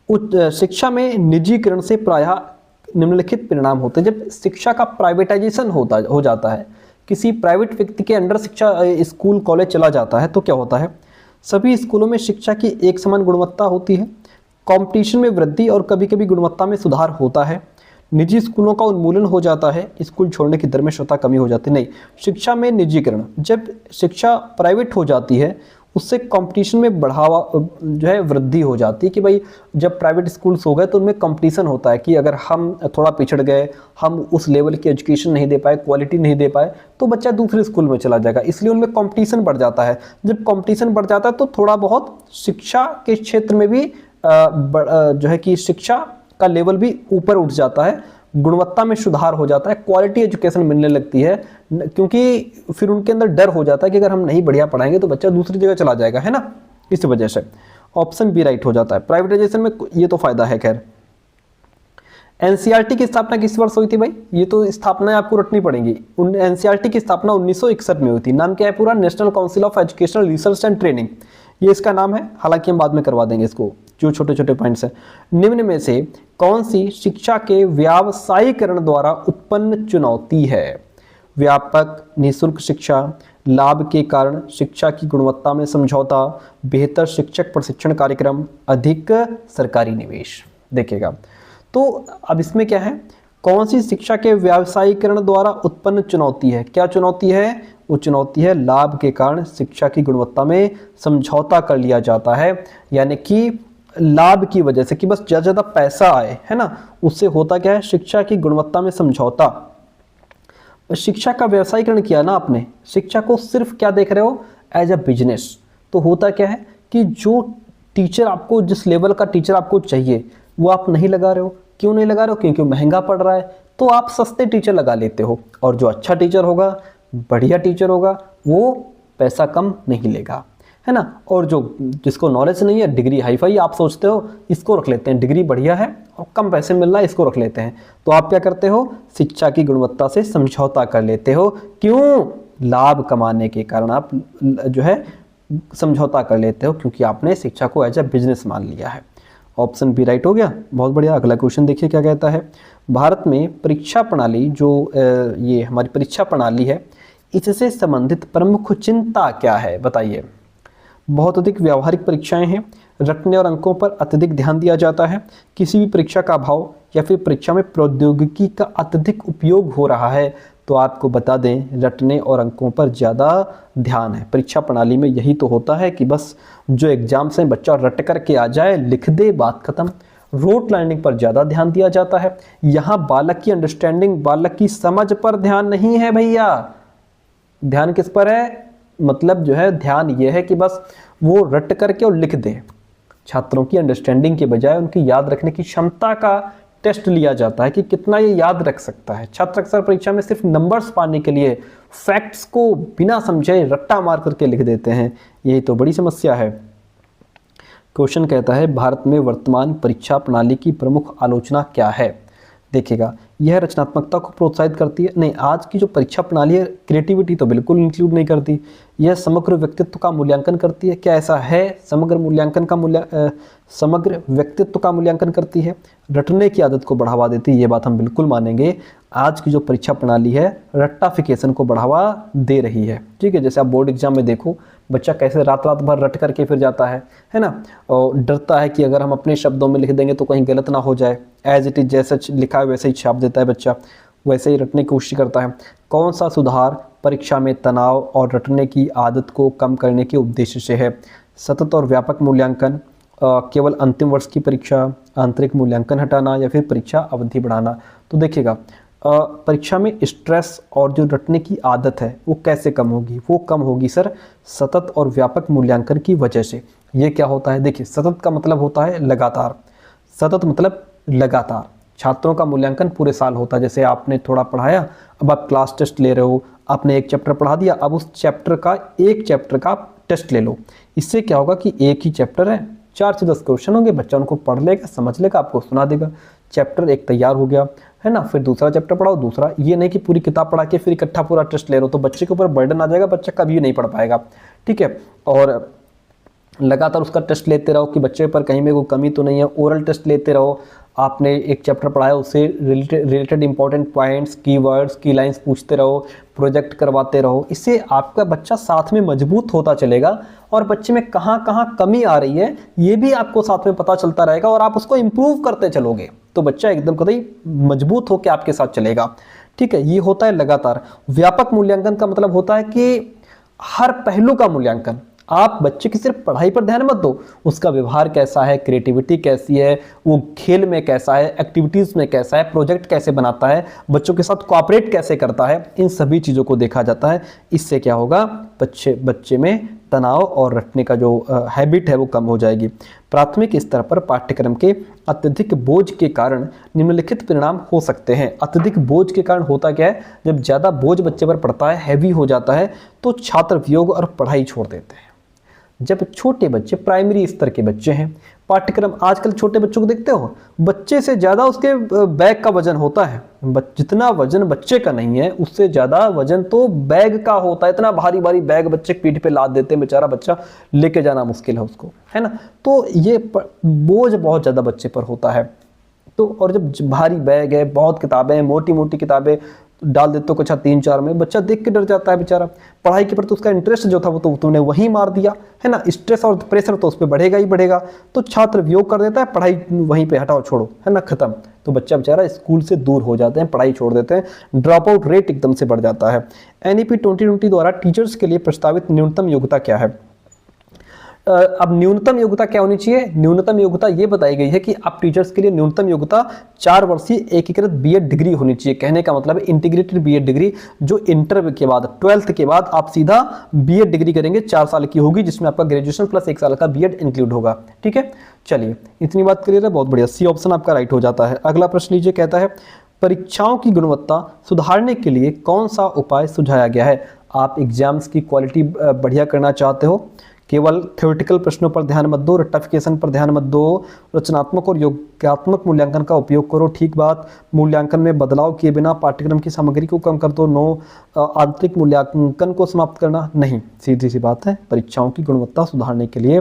उच्च शिक्षा में निजीकरण से प्रायः निम्नलिखित परिणाम होते हैं। जब शिक्षा का प्राइवेटाइजेशन हो जाता है, किसी प्राइवेट व्यक्ति के अंडर शिक्षा स्कूल कॉलेज चला जाता है, तो क्या होता है? सभी स्कूलों में शिक्षा की एक समान गुणवत्ता होती है, कंपटीशन में वृद्धि और कभी कभी गुणवत्ता में सुधार होता है, निजी स्कूलों का उन्मूलन हो जाता है, स्कूल छोड़ने की दर में स्वतः कमी हो जाती है। नहीं, शिक्षा में निजीकरण, जब शिक्षा प्राइवेट हो जाती है उससे कंपटीशन में बढ़ावा जो है वृद्धि हो जाती है कि भाई जब प्राइवेट स्कूल्स हो गए तो उनमें कंपटीशन होता है कि अगर हम थोड़ा पिछड़ गए, हम उस लेवल की एजुकेशन नहीं दे पाए, क्वालिटी नहीं दे पाए, तो बच्चा दूसरे स्कूल में चला जाएगा, इसलिए उनमें कंपटीशन बढ़ जाता है। जब कंपटीशन बढ़ जाता है तो थोड़ा बहुत शिक्षा के क्षेत्र में भी जो है कि शिक्षा का लेवल भी ऊपर उठ जाता है, गुणवत्ता में सुधार हो जाता है, क्वालिटी एजुकेशन मिलने लगती है, क्योंकि फिर उनके अंदर डर हो जाता है कि अगर हम नहीं बढ़िया पढ़ाएंगे तो बच्चा दूसरी जगह चला जाएगा, है ना। इस वजह से ऑप्शन बी राइट हो जाता है। प्राइवेटाइजेशन में ये तो फायदा है। खैर, एनसीईआरटी की स्थापना किस वर्ष हुई थी भाई? ये तो स्थापना आपको रटनी पड़ेगी। एनसीईआरटी की स्थापना 1961 में हुई थी। नाम क्या है पूरा? National council of educational research and training, ये इसका नाम है। हालांकि हम बाद में करवा देंगे इसको, जो छोटे छोटे पॉइंट्स हैं। निम्न में से कौन सी शिक्षा के व्यावसायीकरण द्वारा उत्पन्न चुनौती है? व्यापक निःशुल्क शिक्षा, लाभ के कारण शिक्षा की गुणवत्ता में समझौता, बेहतर शिक्षक प्रशिक्षण कार्यक्रम, अधिक सरकारी निवेश। देखिएगा तो अब इसमें क्या है, कौन सी शिक्षा के व्यावसायीकरण द्वारा उत्पन्न चुनौती है? क्या चुनौती है? वो चुनौती है लाभ के कारण शिक्षा की गुणवत्ता में समझौता कर लिया जाता है। यानी कि लाभ की वजह से कि बस ज़्यादा ज़्यादा पैसा आए, है ना, उससे होता क्या है, शिक्षा की गुणवत्ता में समझौता। शिक्षा का व्यवसायीकरण किया ना आपने, शिक्षा को सिर्फ क्या देख रहे हो? As a business. तो होता क्या है कि जो टीचर आपको, जिस लेवल का टीचर आपको चाहिए वो आप नहीं लगा रहे हो। क्यों नहीं लगा रहे हो? क्योंकि महंगा पड़ रहा है, तो आप सस्ते टीचर लगा लेते हो। और जो अच्छा टीचर होगा, बढ़िया टीचर होगा, वो पैसा कम नहीं लेगा, है ना। और जो जिसको नॉलेज नहीं है, डिग्री हाई फाई आप सोचते हो, इसको रख लेते हैं, डिग्री बढ़िया है और कम पैसे मिल रहा है, इसको रख लेते हैं। तो आप क्या करते हो? शिक्षा की गुणवत्ता से समझौता कर लेते हो। क्यों? लाभ कमाने के कारण आप जो है समझौता कर लेते हो, क्योंकि आपने शिक्षा को एज ए बिजनेस मान लिया है। ऑप्शन बी राइट हो गया। बहुत बढ़िया। अगला क्वेश्चन देखिए क्या कहता है। भारत में परीक्षा प्रणाली, जो ये हमारी परीक्षा प्रणाली है, इससे संबंधित प्रमुख चिंता क्या है? बताइए। बहुत अधिक व्यावहारिक परीक्षाएं हैं, रटने और अंकों पर अत्यधिक ध्यान दिया जाता है, किसी भी परीक्षा का अभाव, या फिर परीक्षा में प्रौद्योगिकी का अत्यधिक उपयोग हो रहा है। तो आपको बता दें, रटने और अंकों पर ज़्यादा ध्यान है। परीक्षा प्रणाली में यही तो होता है कि बस जो एग्जाम्स हैं बच्चा रट करके आ जाए, लिख दे, बात खत्म। रोट लर्निंग पर ज़्यादा ध्यान दिया जाता है। यहाँ बालक की अंडरस्टैंडिंग, बालक की समझ पर ध्यान नहीं है भैया। ध्यान किस पर है? मतलब जो है ध्यान ये है कि बस वो रट करके और लिख दे। छात्रों की अंडरस्टैंडिंग के बजाय उनकी याद रखने की क्षमता का टेस्ट लिया जाता है कि कितना ये याद रख सकता है। छात्र अक्सर परीक्षा में सिर्फ नंबर्स पाने के लिए फैक्ट्स को बिना समझे रट्टा मार करके लिख देते हैं। यही तो बड़ी समस्या है। क्वेश्चन कहता है, भारत में वर्तमान परीक्षा प्रणाली की प्रमुख आलोचना क्या है? देखिएगा, यह रचनात्मकता को प्रोत्साहित करती है। नहीं, आज की जो परीक्षा प्रणाली है, क्रिएटिविटी तो बिल्कुल इंक्लूड नहीं करती। यह समग्र व्यक्तित्व का मूल्यांकन करती है। क्या ऐसा है? समग्र व्यक्तित्व का मूल्यांकन करती है। रटने की आदत को बढ़ावा देती है, ये बात हम बिल्कुल मानेंगे। आज की जो परीक्षा प्रणाली है, रट्टाफिकेशन को बढ़ावा दे रही है। ठीक है, जैसे आप बोर्ड एग्जाम में देखो, बच्चा कैसे रात रात भर रट करके फिर जाता है ना, और डरता है कि अगर हम अपने शब्दों में लिख देंगे तो कहीं गलत ना हो जाए। एज इट इज जैसा लिखा है वैसे ही छाप देता है बच्चा, वैसे ही रटने की कोशिश करता है। कौन सा सुधार परीक्षा में तनाव और रटने की आदत को कम करने के उद्देश्य से है? सतत और व्यापक मूल्यांकन, केवल अंतिम वर्ष की परीक्षा, आंतरिक मूल्यांकन हटाना, या फिर परीक्षा अवधि बढ़ाना? तो देखिएगा, परीक्षा में स्ट्रेस और जो रटने की आदत है वो कैसे कम होगी? वो कम होगी सर सतत और व्यापक मूल्यांकन की वजह से। ये क्या होता है? देखिए, सतत का मतलब होता है लगातार। सतत मतलब लगातार। छात्रों का मूल्यांकन पूरे साल होता है। जैसे आपने थोड़ा पढ़ाया, अब आप क्लास टेस्ट ले रहे हो, आपने एक चैप्टर पढ़ा दिया, अब उस चैप्टर का टेस्ट ले लो। इससे क्या होगा कि एक ही चैप्टर है, 4 से 10 क्वेश्चन होंगे, बच्चा उनको पढ़ लेगा, समझ लेगा, आपको सुना देगा। चैप्टर एक तैयार हो गया, है ना। फिर दूसरा चैप्टर पढ़ाओ, दूसरा। ये नहीं कि पूरी किताब पढ़ा के फिर इकट्ठा पूरा टेस्ट ले रहे हो, तो बच्चे के ऊपर बर्डन आ जाएगा, बच्चा कभी नहीं पढ़ पाएगा। ठीक है, और लगातार उसका टेस्ट लेते रहो कि बच्चे पर कहीं में कोई कमी तो नहीं है। ओरल टेस्ट लेते रहो, आपने एक चैप्टर पढ़ाया, उससे रिलेटेड इंपॉर्टेंट पॉइंट्स, कीवर्ड्स, की लाइंस पूछते रहो, प्रोजेक्ट करवाते रहो। इससे आपका बच्चा साथ में मजबूत होता चलेगा और बच्चे में कहाँ कहाँ कमी आ रही है ये भी आपको साथ में पता चलता रहेगा, और आप उसको इम्प्रूव करते चलोगे तो बच्चा एकदम कतई मजबूत होकर आपके साथ चलेगा। ठीक है, ये होता है लगातार। व्यापक मूल्यांकन का मतलब होता है कि हर पहलू का मूल्यांकन। आप बच्चे की सिर्फ पढ़ाई पर ध्यान मत दो, उसका व्यवहार कैसा है, क्रिएटिविटी कैसी है, वो खेल में कैसा है, एक्टिविटीज़ में कैसा है, प्रोजेक्ट कैसे बनाता है, बच्चों के साथ कोऑपरेट कैसे करता है, इन सभी चीज़ों को देखा जाता है। इससे क्या होगा, बच्चे में तनाव और रटने का जो हैबिट है वो कम हो जाएगी। प्राथमिक स्तर पर पाठ्यक्रम के अत्यधिक बोझ के कारण निम्नलिखित परिणाम हो सकते हैं। अत्यधिक बोझ के कारण होता क्या है, जब ज़्यादा बोझ बच्चे पर पड़ता है, हैवी हो जाता है, तो छात्र वियोग और पढ़ाई छोड़ देते हैं। जब छोटे बच्चे, प्राइमरी स्तर के बच्चे हैं, पाठ्यक्रम आजकल छोटे बच्चों को देखते हो, बच्चे से ज़्यादा उसके बैग का वजन होता है। जितना वजन बच्चे का नहीं है उससे ज़्यादा वजन तो बैग का होता है। इतना भारी भारी बैग बच्चे पीठ पे लाद देते हैं, बेचारा बच्चा लेके जाना मुश्किल है उसको, है ना। तो ये बोझ बहुत ज़्यादा बच्चे पर होता है। तो और जब भारी बैग है, बहुत किताबें हैं, मोटी मोटी किताबें डाल देते हो कक्षा 3-4 में, बच्चा देख के डर जाता है बेचारा। पढ़ाई के प्रति उसका इंटरेस्ट जो था वो तो तुमने वहीं मार दिया, है ना। स्ट्रेस और प्रेशर तो उस पर बढ़ेगा ही बढ़ेगा, तो छात्र वियोग कर देता है, पढ़ाई वहीं पे हटाओ छोड़ो, है ना, खत्म। तो बच्चा बेचारा स्कूल से दूर हो जाते हैं, पढ़ाई छोड़ देते हैं, ड्रॉप आउट रेट एकदम से बढ़ जाता है। NEP 2020 द्वारा टीचर्स के लिए प्रस्तावित न्यूनतम योग्यता क्या है। अब न्यूनतम योग्यता क्या होनी चाहिए, न्यूनतम योग्यता ये बताई गई है कि आप टीचर्स के लिए न्यूनतम योग्यता 4 वर्षीय एकीकृत बीएड डिग्री होनी चाहिए। कहने का मतलब इंटीग्रेटेड बीएड डिग्री, जो इंटर के बाद 12th के बाद आप सीधा बीएड डिग्री करेंगे, 4 साल की होगी, जिसमें आपका ग्रेजुएशन प्लस 1 साल का बीएड इंक्लूड होगा। ठीक है, चलिए इतनी बात क्लियर है, बहुत बढ़िया। सी ऑप्शन आपका राइट हो जाता है। अगला प्रश्न लीजिए, कहता है परीक्षाओं की गुणवत्ता सुधारने के लिए कौन सा उपाय सुझाया गया है। आप एग्जाम्स की क्वालिटी बढ़िया करना चाहते हो, केवल थ्योरेटिकल प्रश्नों पर ध्यान मत दो, रट्टाफिकेशन पर ध्यान मत दो, रचनात्मक और योगात्मक मूल्यांकन का उपयोग करो। ठीक बात, मूल्यांकन में बदलाव किए बिना पाठ्यक्रम की सामग्री को कम कर दो। नो, आंतरिक मूल्यांकन को समाप्त करना नहीं। सीधी सी बात है, परीक्षाओं की गुणवत्ता सुधारने के लिए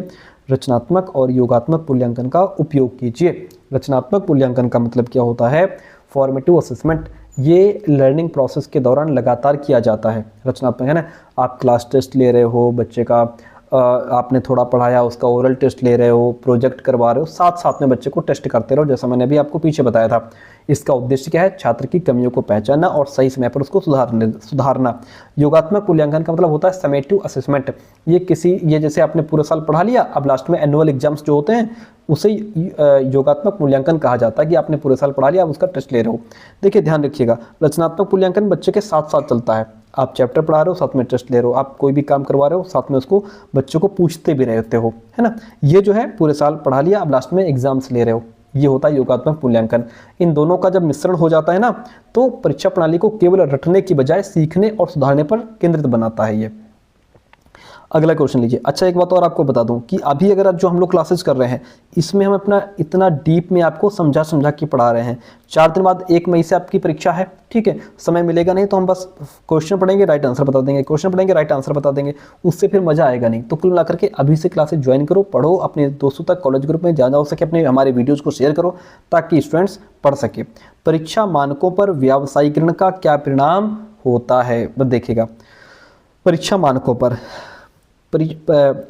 रचनात्मक और योगात्मक मूल्यांकन का उपयोग कीजिए। रचनात्मक मूल्यांकन का मतलब क्या होता है, फॉर्मेटिव असेसमेंट, ये लर्निंग प्रोसेस के दौरान लगातार किया जाता है। रचनात्मक है ना, आप क्लास टेस्ट ले रहे हो, बच्चे का आपने थोड़ा पढ़ाया, उसका ओरल टेस्ट ले रहे हो, प्रोजेक्ट करवा रहे हो, साथ साथ में बच्चे को टेस्ट करते रहो, जैसा मैंने अभी आपको पीछे बताया था। इसका उद्देश्य क्या है, छात्र की कमियों को पहचानना और सही समय पर उसको सुधारना। योगात्मक मूल्यांकन का मतलब होता है समेटिव असेसमेंट। ये जैसे आपने पूरा साल पढ़ा लिया, अब लास्ट में एनुअल एग्जाम्स जो होते हैं उसे योगात्मक मूल्यांकन कहा जाता है, कि आपने पूरे साल पढ़ा लिया, अब उसका टेस्ट ले रहे हो। देखिए ध्यान रखिएगा, रचनात्मक मूल्यांकन बच्चे के साथ साथ चलता है। आप चैप्टर पढ़ा रहे हो, साथ में टेस्ट ले रहे हो, आप कोई भी काम करवा रहे हो, साथ में उसको बच्चों को पूछते भी रहते हो, है ना। ये जो है पूरे साल पढ़ा लिया, अब लास्ट में एग्जाम्स ले रहे हो, ये होता है योगात्मक मूल्यांकन। इन दोनों का जब मिश्रण हो जाता है ना, तो परीक्षा प्रणाली को केवल रटने की बजाय सीखने और सुधारने पर केंद्रित बनाता है ये। अगला क्वेश्चन लीजिए। अच्छा, एक बात और आपको बता दूं कि अभी अगर आप जो हम लोग क्लासेस कर रहे हैं, इसमें हम अपना इतना डीप में आपको समझा के पढ़ा रहे हैं। 4 दिन बाद 1 मई से आपकी परीक्षा है, ठीक है। समय मिलेगा नहीं तो हम बस क्वेश्चन पढ़ेंगे, राइट आंसर बता देंगे, क्वेश्चन पढ़ेंगे, राइट आंसर बता देंगे, उससे फिर मजा आएगा नहीं। तो कुल मिलाकर के अभी से क्लासेस ज्वाइन करो, पढ़ो, अपने दोस्तों तक कॉलेज ग्रुप में ज़्यादा हो सके अपने हमारे वीडियोज़ को शेयर करो, ताकि स्टूडेंट्स पढ़ सके। परीक्षा मानकों पर व्यावसायीकरण का क्या परिणाम होता है, बस देखिएगा। परीक्षा मानकों पर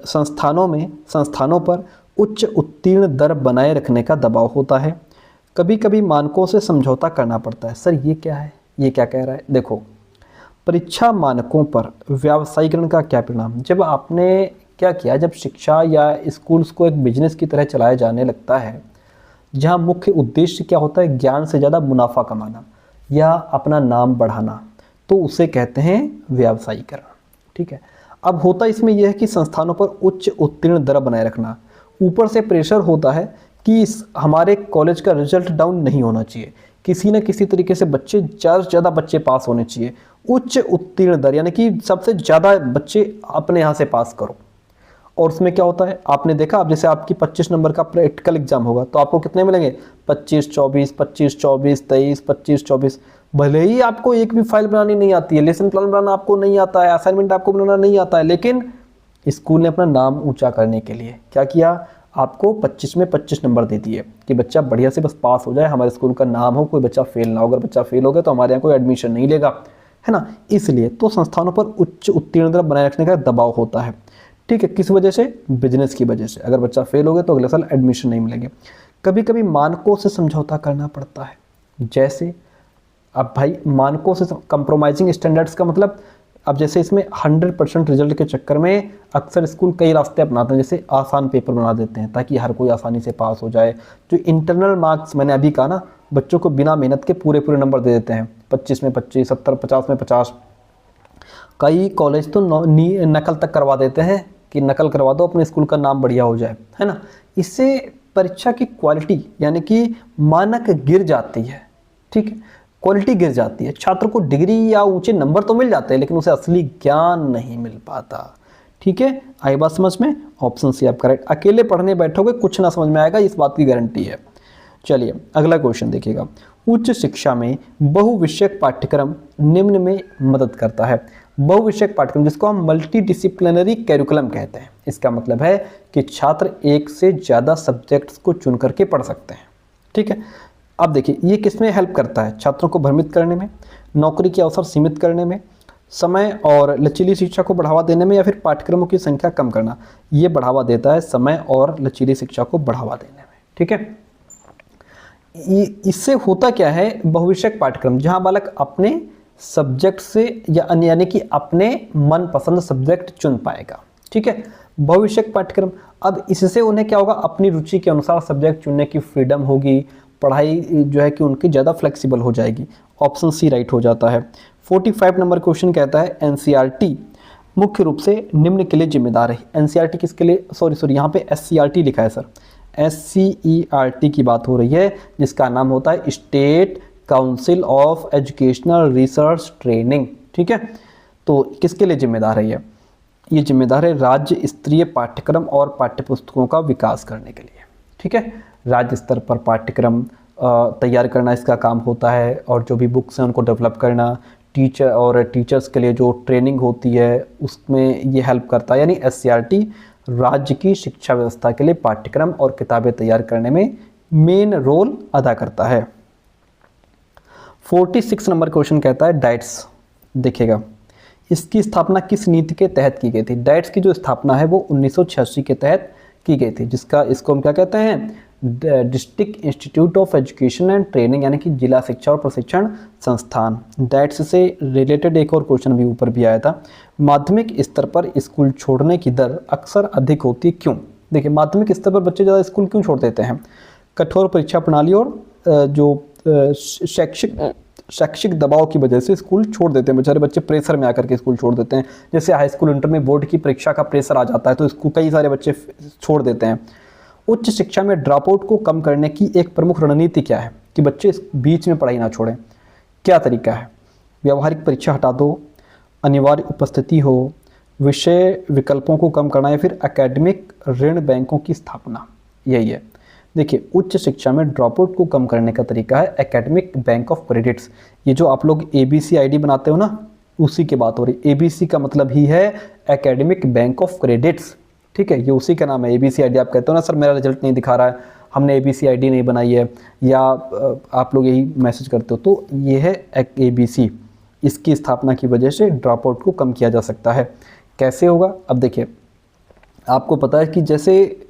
संस्थानों पर उच्च उत्तीर्ण दर बनाए रखने का दबाव होता है। कभी कभी मानकों से समझौता करना पड़ता है। सर ये क्या है, ये क्या कह रहा है? देखो, परीक्षा मानकों पर व्यावसायीकरण का क्या परिणाम, जब आपने क्या किया, जब शिक्षा या स्कूल्स को एक बिजनेस की तरह चलाया जाने लगता है, जहाँ मुख्य उद्देश्य क्या होता है, ज्ञान से ज़्यादा मुनाफा कमाना या अपना नाम बढ़ाना, तो उसे कहते हैं व्यावसायीकरण, ठीक है। अब होता इसमें यह है कि संस्थानों पर उच्च उत्तीर्ण दर बनाए रखना, ऊपर से प्रेशर होता है कि हमारे कॉलेज का रिजल्ट डाउन नहीं होना चाहिए, किसी न किसी तरीके से बच्चे ज़्यादा से ज़्यादा बच्चे पास होने चाहिए। उच्च उत्तीर्ण दर यानी कि सबसे ज़्यादा बच्चे अपने यहाँ से पास करो। और उसमें क्या होता है, आपने देखा, अब जैसे आपकी 25 नंबर का प्रैक्टिकल एग्जाम होगा तो आपको कितने मिलेंगे, 25-24, 25-24, 23, 25-24। भले ही आपको एक भी फाइल बनानी नहीं आती है, लेसन प्लान बनाना आपको नहीं आता है, असाइनमेंट आपको बनाना नहीं आता है, लेकिन स्कूल ने अपना नाम ऊंचा करने के लिए क्या किया, आपको 25 में 25 नंबर दे दिए कि बच्चा बढ़िया से बस पास हो जाए, हमारे स्कूल का नाम हो, कोई बच्चा फेल ना हो। अगर बच्चा फेल हो गया तो हमारे यहाँ कोई एडमिशन नहीं लेगा, है ना। इसलिए तो संस्थानों पर उच्च उत्तीर्ण दर बनाए रखने का दबाव होता है, ठीक है। किस वजह से, बिजनेस की वजह से। अगर बच्चा फेल हो गया तो अगले साल एडमिशन नहीं मिलेंगे। कभी कभी मानकों से समझौता करना पड़ता है, जैसे अब भाई मानकों से, कंप्रोमाइजिंग स्टैंडर्ड्स का मतलब अब जैसे इसमें 100% रिजल्ट के चक्कर में अक्सर स्कूल कई रास्ते अपनाते हैं, जैसे आसान पेपर बना देते हैं ताकि हर कोई आसानी से पास हो जाए। जो इंटरनल मार्क्स मैंने अभी कहा ना, बच्चों को बिना मेहनत के पूरे नंबर दे देते हैं, 25 में 25, 70, 50 में 50। कई कॉलेज तो नकल तक करवा देते हैं कि नकल करवा दो, अपने स्कूल का नाम बढ़िया हो जाए, है ना। इससे परीक्षा की क्वालिटी यानी कि मानक गिर जाती है, ठीक है, क्वालिटी गिर जाती है। छात्र को डिग्री या ऊंचे नंबर तो मिल जाते हैं लेकिन उसे असली ज्ञान नहीं मिल पाता, ठीक है। आई बात समझ में? ऑप्शन सी आप करेक्ट। अकेले पढ़ने बैठोगे कुछ ना समझ में आएगा, इस बात की गारंटी है। चलिए अगला क्वेश्चन देखिएगा। उच्च शिक्षा में बहुविषयक पाठ्यक्रम निम्न में मदद करता है। बहुविषयक पाठ्यक्रम जिसको हम मल्टी डिसिप्लिनरी कैरिकुलम कहते हैं, इसका मतलब है कि छात्र एक से ज़्यादा सब्जेक्ट्स को चुन करके पढ़ सकते हैं, ठीक है। अब देखिए ये किसमें हेल्प करता है? छात्रों को भ्रमित करने में, नौकरी के अवसर सीमित करने में, समय और लचीली शिक्षा को बढ़ावा देने में, या फिर पाठ्यक्रमों की संख्या कम करना। ये बढ़ावा देता है समय और लचीली शिक्षा को बढ़ावा देने में, ठीक है। इससे होता क्या है, बहुविषयक पाठ्यक्रम जहां बालक अपने सब्जेक्ट से या यानी कि अपने मनपसंद सब्जेक्ट चुन पाएगा, ठीक है। बहुविषयक पाठ्यक्रम, अब इससे उन्हें क्या होगा, अपनी रुचि के अनुसार सब्जेक्ट चुनने की फ्रीडम होगी, पढ़ाई जो है कि उनकी ज़्यादा फ्लेक्सिबल हो जाएगी। ऑप्शन सी राइट हो जाता है। 45 नंबर क्वेश्चन कहता है एनसीईआरटी मुख्य रूप से निम्न के लिए जिम्मेदार है। एनसीईआरटी किसके लिए, सॉरी यहाँ पे एससीईआरटी लिखा है सर, एससीईआरटी की बात हो रही है, जिसका नाम होता है state council of educational research training, ठीक है। तो किसके लिए जिम्मेदार है ये जिम्मेदार है राज्य स्तरीय पाठ्यक्रम और पाठ्यपुस्तकों का विकास करने के लिए, ठीक है। राज्य स्तर पर पाठ्यक्रम तैयार करना इसका काम होता है, और जो भी बुक्स हैं उनको डेवलप करना, टीचर्स के लिए जो ट्रेनिंग होती है उसमें ये हेल्प करता है। यानी एससीईआरटी राज्य की शिक्षा व्यवस्था के लिए पाठ्यक्रम और किताबें तैयार करने में मेन रोल अदा करता है। 46 नंबर क्वेश्चन कहता है डाइट्स, देखिएगा इसकी स्थापना किस नीति के तहत की गई थी। डाइट्स की जो स्थापना है वो 1986 के तहत की गई थी, इसको हम क्या कहते हैं, district institute of education and training, यानी कि जिला शिक्षा और प्रशिक्षण संस्थान। डाइट्स से रिलेटेड एक और क्वेश्चन भी ऊपर भी आया था, माध्यमिक स्तर पर स्कूल छोड़ने की दर अक्सर अधिक होती है, क्यों? देखिए माध्यमिक स्तर पर बच्चे ज़्यादा स्कूल क्यों छोड़ देते हैं? कठोर परीक्षा प्रणाली और जो शैक्षिक दबाव की वजह से स्कूल छोड़ देते हैं। बेचारे बच्चे प्रेशर में आकर के स्कूल छोड़ देते हैं, जैसे हाई स्कूल इंटर में बोर्ड की परीक्षा का प्रेशर आ जाता है तो इसको कई सारे बच्चे छोड़ देते हैं। उच्च शिक्षा में ड्रॉप आउट को कम करने की एक प्रमुख रणनीति क्या है कि बच्चे इस बीच में पढ़ाई ना छोड़ें? क्या तरीका है? व्यावहारिक परीक्षा हटा दो, अनिवार्य उपस्थिति हो, विषय विकल्पों को कम करना, या फिर एकेडमिक ऋण बैंकों की स्थापना, यही है। देखिए उच्च शिक्षा में ड्रॉप आउट को कम करने का तरीका है एकेडमिक बैंक ऑफ क्रेडिट्स। ये जो आप लोग ABCID बनाते हो ना, उसी की बात हो रही। ABC का मतलब ही है एकेडमिक बैंक ऑफ क्रेडिट्स, ठीक है, ये उसी का नाम है। ABCID आप कहते हो ना सर मेरा रिजल्ट नहीं दिखा रहा है, हमने ABCID नहीं बनाई है, या आप लोग यही मैसेज करते हो, तो ये है ABC। इसकी स्थापना की वजह से ड्रॉप आउट को कम किया जा सकता है। कैसे होगा? अब देखिए आपको पता है कि जैसे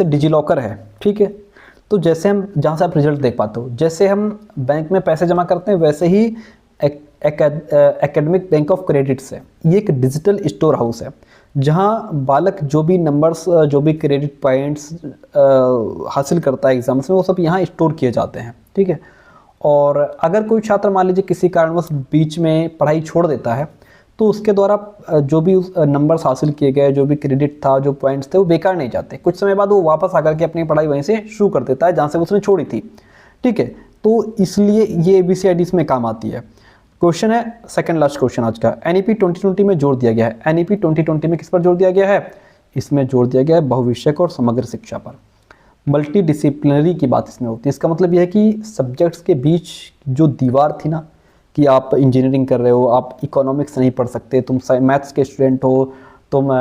डिजिलॉकर है, ठीक है, तो जैसे हम जहाँ से आप रिजल्ट देख पाते हो, जैसे हम बैंक में पैसे जमा करते हैं वैसे ही एकेडमिक बैंक ऑफ क्रेडिट्स है। ये एक डिजिटल स्टोर हाउस है जहाँ बालक जो भी नंबर्स, जो भी क्रेडिट पॉइंट्स हासिल करता है एग्जाम्स में, वो सब यहाँ स्टोर किए जाते हैं, ठीक है। और अगर कोई छात्र मान लीजिए किसी कारणवश बीच में पढ़ाई छोड़ देता है तो उसके द्वारा जो भी नंबर्स हासिल किए गए, जो भी क्रेडिट था, जो पॉइंट्स थे, वो बेकार नहीं जाते। कुछ समय बाद वो वापस आकर के अपनी पढ़ाई वहीं से शुरू कर देता है जहाँ से उसने छोड़ी थी, ठीक है। तो इसलिए ये ABCID में काम आती है। क्वेश्चन है सेकंड लास्ट क्वेश्चन आज का, NEP 2020 में जोर दिया गया है। NEP 2020 में किस पर जोर दिया गया है? इसमें जोर दिया गया है बहुविषयक और समग्र शिक्षा पर। मल्टी डिसिप्लिनरी की बात इसमें होती है। इसका मतलब यह है कि सब्जेक्ट्स के बीच जो दीवार थी ना, कि आप इंजीनियरिंग कर रहे हो, आप इकोनॉमिक्स नहीं पढ़ सकते, तुम मैथ्स के स्टूडेंट हो, तुम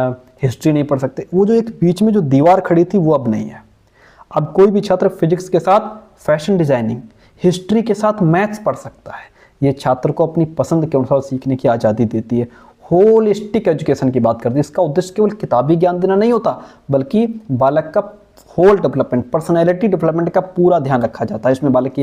हिस्ट्री नहीं पढ़ सकते, वो जो एक बीच में जो दीवार खड़ी थी वो अब नहीं है। अब कोई भी छात्र फिजिक्स के साथ फैशन डिजाइनिंग, हिस्ट्री के साथ मैथ्स पढ़ सकता है। ये छात्र को अपनी पसंद के अनुसार सीखने की आज़ादी देती है। होलिस्टिक एजुकेशन की बात करती है। इसका उद्देश्य केवल किताबी ज्ञान देना नहीं होता, बल्कि बालक का होल डेवलपमेंट, पर्सनैलिटी डेवलपमेंट का पूरा ध्यान रखा जाता है। इसमें बालक की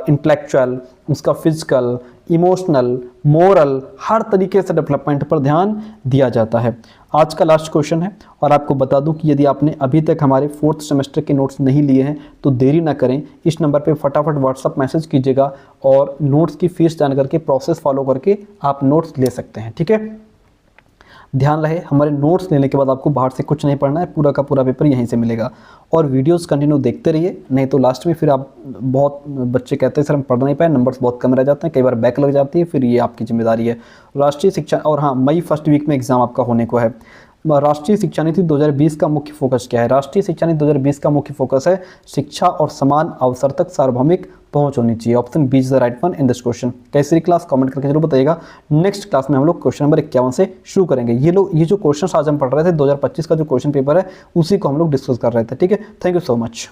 इंटेलेक्चुअल, उसका फिजिकल, इमोशनल, मोरल, हर तरीके से डेवलपमेंट पर ध्यान दिया जाता है। आज का लास्ट क्वेश्चन है, और आपको बता दूं कि यदि आपने अभी तक हमारे 4th सेमेस्टर के नोट्स नहीं लिए हैं तो देरी ना करें, इस नंबर पे फटाफट व्हाट्सअप मैसेज कीजिएगा और नोट्स की फीस जान करके प्रोसेस फॉलो करके आप नोट्स ले सकते हैं। ठीक है, ध्यान रहे हमारे नोट्स लेने के बाद आपको बाहर से कुछ नहीं पढ़ना है, पूरा का पूरा पेपर यहीं से मिलेगा। और वीडियोस कंटिन्यू देखते रहिए, नहीं तो लास्ट में फिर आप बहुत बच्चे कहते हैं सर हम पढ़ नहीं पाए, नंबर्स बहुत कम रह जाते हैं, कई बार बैक लग जाती है, फिर ये आपकी जिम्मेदारी है। राष्ट्रीय शिक्षा, और हाँ, मई फर्स्ट वीक में एग्जाम आपका होने को है। राष्ट्रीय शिक्षा नीति 2020 का मुख्य फोकस क्या है? राष्ट्रीय शिक्षा नीति 2020 का मुख्य फोकस है शिक्षा और समान अवसर तक सार्वभौमिक पहुंच होनी चाहिए। Option B is the right one in this question. कैसी क्लास कमेंट करके जरूर बताइएगा। नेक्स्ट क्लास में हम लोग क्वेश्चन नंबर 51 से शुरू करेंगे। ये जो क्वेश्चन आज हम पढ़ रहे थे 2025 का जो क्वेश्चन पेपर है उसी को हम लोग डिस्कस कर रहे थे। ठीक है, थैंक यू सो मच।